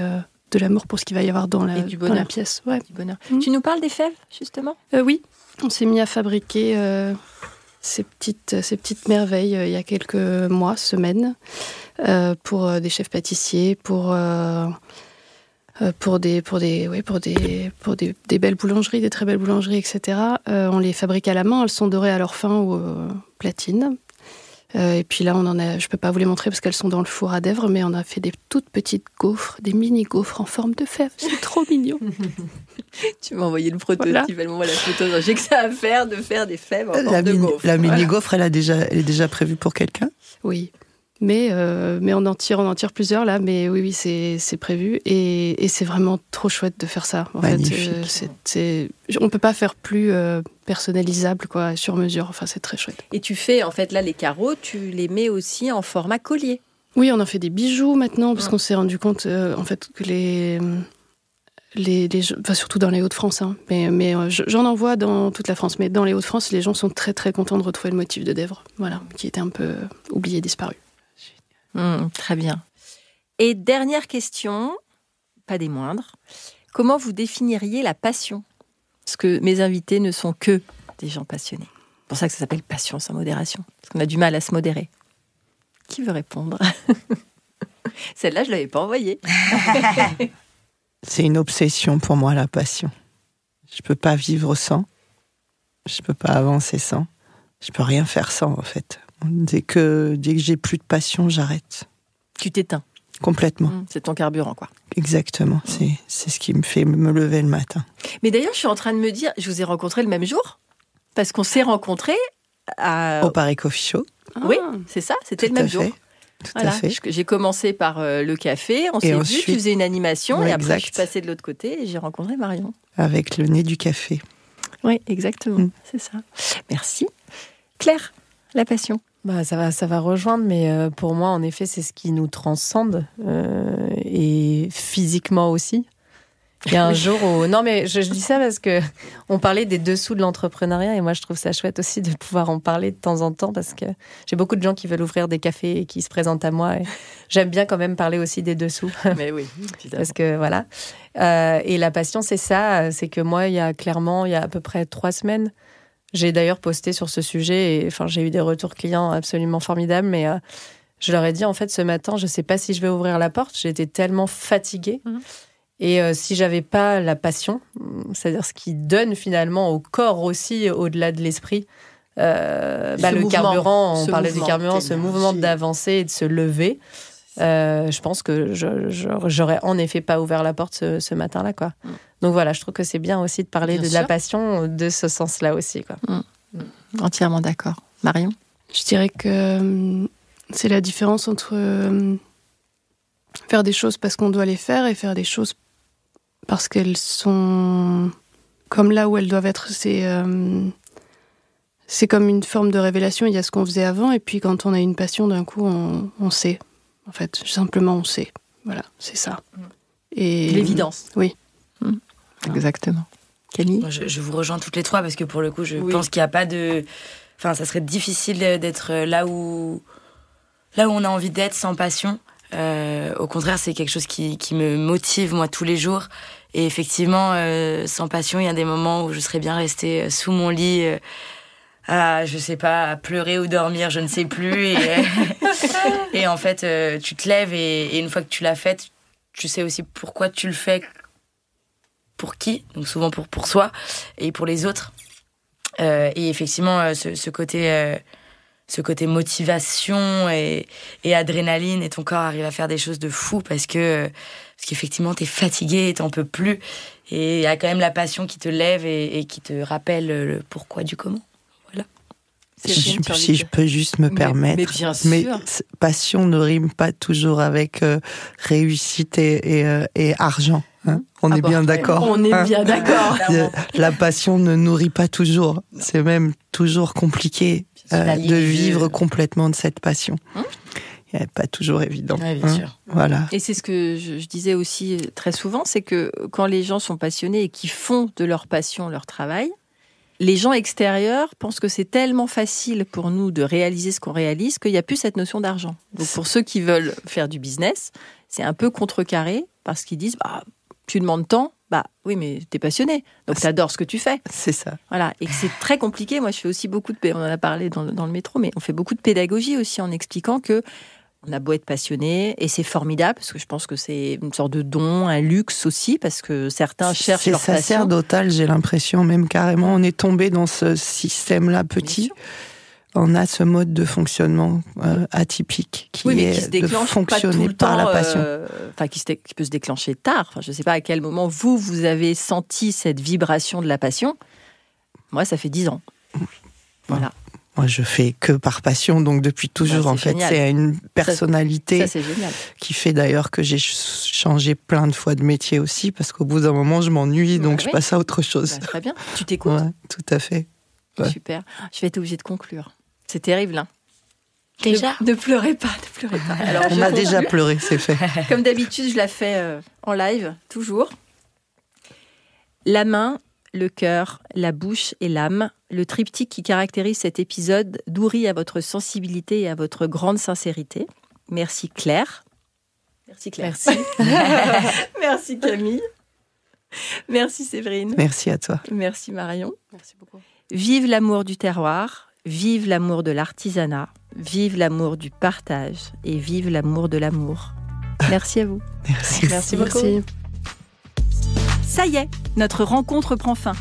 de l'amour pour ce qu'il va y avoir dans la pièce. Ouais. Du bonheur. Tu nous parles des fèves, justement ? Oui, on s'est mis à fabriquer ces petites merveilles il y a quelques mois, semaines, pour des chefs pâtissiers, pour des belles boulangeries, des très belles boulangeries, etc. On les fabrique à la main, elles sont dorées à leur fin ou platine. Et puis là, je peux pas vous les montrer parce qu'elles sont dans le four à Dèvres, mais on a fait des toutes petites gaufres, des mini gaufres en forme de fèves. C'est trop mignon. Tu m'as envoyé le prototype, elle m'envoie la photo. J'ai que ça à faire, de faire des fèves en forme de gaufre. La mini gaufre, elle est déjà prévue pour quelqu'un ? Oui. Mais on en tire plusieurs là, mais oui, c'est prévu et c'est vraiment trop chouette de faire ça. En magnifique. Fait, on peut pas faire plus personnalisable, quoi, sur mesure. Enfin, c'est très chouette. Et tu fais, en fait, là, les carreaux, tu les mets aussi en format collier. Oui, on en fait des bijoux maintenant, parce qu'on s'est rendu compte, en fait, que enfin, surtout dans les Hauts-de-France, hein, mais j'en envoie dans toute la France, mais dans les Hauts-de-France, les gens sont très très contents de retrouver le motif de Dèvres, voilà, qui était un peu oublié, disparu. Très bien. Et dernière question, pas des moindres. Comment vous définiriez la passion ? Parce que mes invités ne sont que des gens passionnés. C'est pour ça que ça s'appelle Passion sans modération. Parce qu'on a du mal à se modérer. Qui veut répondre ? Celle-là, je ne l'avais pas envoyée. C'est une obsession pour moi, la passion. Je ne peux pas vivre sans. Je ne peux pas avancer sans. Je ne peux rien faire sans, en fait. Dès que j'ai plus de passion, j'arrête. Tu t'éteins. Complètement. C'est ton carburant, quoi. Exactement. C'est ce qui me fait me lever le matin. Mais d'ailleurs, je suis en train de me dire, je vous ai rencontrés le même jour, parce qu'on s'est rencontrés au Paris Coffee Show. Oui, c'est ça, c'était le même jour. Tout à fait. J'ai commencé par le café, on s'est vu, tu faisais une animation, et après je suis passée de l'autre côté et j'ai rencontré Marion. Avec le nez du café. Oui, exactement, c'est ça. Merci. Claire, la passion. Ça va rejoindre, mais pour moi, en effet, c'est ce qui nous transcende, et physiquement aussi. Il y a un jour où... Non, mais je dis ça parce que on parlait des dessous de l'entrepreneuriat, et moi, je trouve ça chouette aussi de pouvoir en parler de temps en temps, parce que j'ai beaucoup de gens qui veulent ouvrir des cafés et qui se présentent à moi, et j'aime bien quand même parler aussi des dessous. Mais oui, parce que voilà. Et la passion, c'est ça, c'est que moi, il y a à peu près 3 semaines, j'ai d'ailleurs posté sur ce sujet, et j'ai eu des retours clients absolument formidables, mais je leur ai dit, en fait, ce matin, je ne sais pas si je vais ouvrir la porte, j'étais tellement fatiguée. Et si j'avais pas la passion, c'est-à-dire ce qui donne finalement au corps aussi, au-delà de l'esprit, le carburant, on parlait du carburant, ce mouvement d'avancer et de se lever, je pense que j'aurais en effet pas ouvert la porte ce matin-là, quoi. Donc voilà, je trouve que c'est bien aussi de parler de la passion de ce sens-là aussi, quoi. Entièrement d'accord. Marion ? Je dirais que c'est la différence entre faire des choses parce qu'on doit les faire et faire des choses parce qu'elles sont comme là où elles doivent être. C'est comme une forme de révélation. Il y a ce qu'on faisait avant, et puis quand on a une passion, d'un coup, on sait. En fait, simplement, on sait. Voilà, c'est ça. Et l'évidence. Oui. Exactement. Camille ? Je vous rejoins toutes les trois, parce que pour le coup, je pense qu'il n'y a pas de... Enfin, ça serait difficile d'être là où on a envie d'être sans passion. Au contraire, c'est quelque chose qui me motive, moi, tous les jours. Et effectivement, sans passion, il y a des moments où je serais bien restée sous mon lit je sais pas, à pleurer ou dormir, je ne sais plus. Et en fait, tu te lèves et une fois que tu l'as faite, tu sais aussi pourquoi tu le fais, pour qui, donc souvent pour soi et pour les autres. Et effectivement, ce côté motivation et adrénaline, et ton corps arrive à faire des choses de fou parce qu'effectivement t'es fatigué, t'en peux plus, et il y a quand même la passion qui te lève et qui te rappelle le pourquoi du comment. Voilà. Si je peux juste me permettre, mais bien sûr. Passion ne rime pas toujours avec réussite et argent. Hein, on est bien d'accord. On est bien d'accord. La passion ne nourrit pas toujours. C'est même toujours compliqué de vivre complètement de cette passion. Il n'est pas toujours évident. Ouais, bien sûr. Voilà. Et c'est ce que je disais aussi très souvent, c'est que quand les gens sont passionnés et qui font de leur passion leur travail, les gens extérieurs pensent que c'est tellement facile pour nous de réaliser ce qu'on réalise qu'il n'y a plus cette notion d'argent. Donc pour ceux qui veulent faire du business, c'est un peu contrecarré parce qu'ils disent tu demandes tant, oui, mais t'es passionné, donc t'adores ce que tu fais. C'est ça. Voilà, et que c'est très compliqué. Moi, je fais aussi beaucoup on en a parlé dans le métro, mais on fait beaucoup de pédagogie aussi en expliquant que on a beau être passionné, et c'est formidable, parce que je pense que c'est une sorte de don, un luxe aussi, parce que certains cherchent leur passion. C'est sacerdotal, j'ai l'impression, même carrément. On est tombé dans ce système-là petit. On a ce mode de fonctionnement atypique qui est de fonctionner par la passion. Qui peut se déclencher tard. Je ne sais pas à quel moment vous avez senti cette vibration de la passion. Moi, ça fait 10 ans. Voilà. Moi, je fais que par passion, donc depuis toujours, en fait. Génial. C'est une personnalité ça, c'est génial. Qui fait d'ailleurs que j'ai changé plein de fois de métier aussi, parce qu'au bout d'un moment, je m'ennuie, donc je passe à autre chose. Très bien. Tu t'écoutes. Ouais, tout à fait. Ouais. Super. Je vais être obligée de conclure. C'est terrible, hein. Déjà ? Ne pleurez pas, Alors, on a déjà pleuré, c'est fait. Comme d'habitude, je la fais en live, toujours. La main, le cœur, la bouche et l'âme, le triptyque qui caractérise cet épisode nourrit à votre sensibilité et à votre grande sincérité. Merci Claire. Merci Claire. Merci. Merci Camille. Merci Séverine. Merci à toi. Merci Marion. Merci beaucoup. Vive l'amour du terroir. Vive l'amour de l'artisanat, vive l'amour du partage et vive l'amour de l'amour. Merci à vous. Merci beaucoup. Merci. Ça y est, notre rencontre prend fin.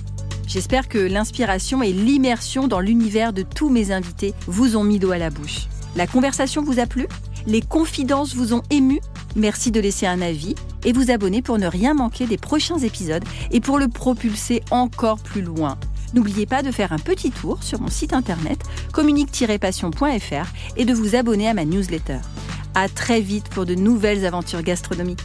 J'espère que l'inspiration et l'immersion dans l'univers de tous mes invités vous ont mis l'eau à la bouche. La conversation vous a plu ? Les confidences vous ont ému ? Merci de laisser un avis et vous abonner pour ne rien manquer des prochains épisodes et pour le propulser encore plus loin. N'oubliez pas de faire un petit tour sur mon site internet communique-passion.fr et de vous abonner à ma newsletter. À très vite pour de nouvelles aventures gastronomiques.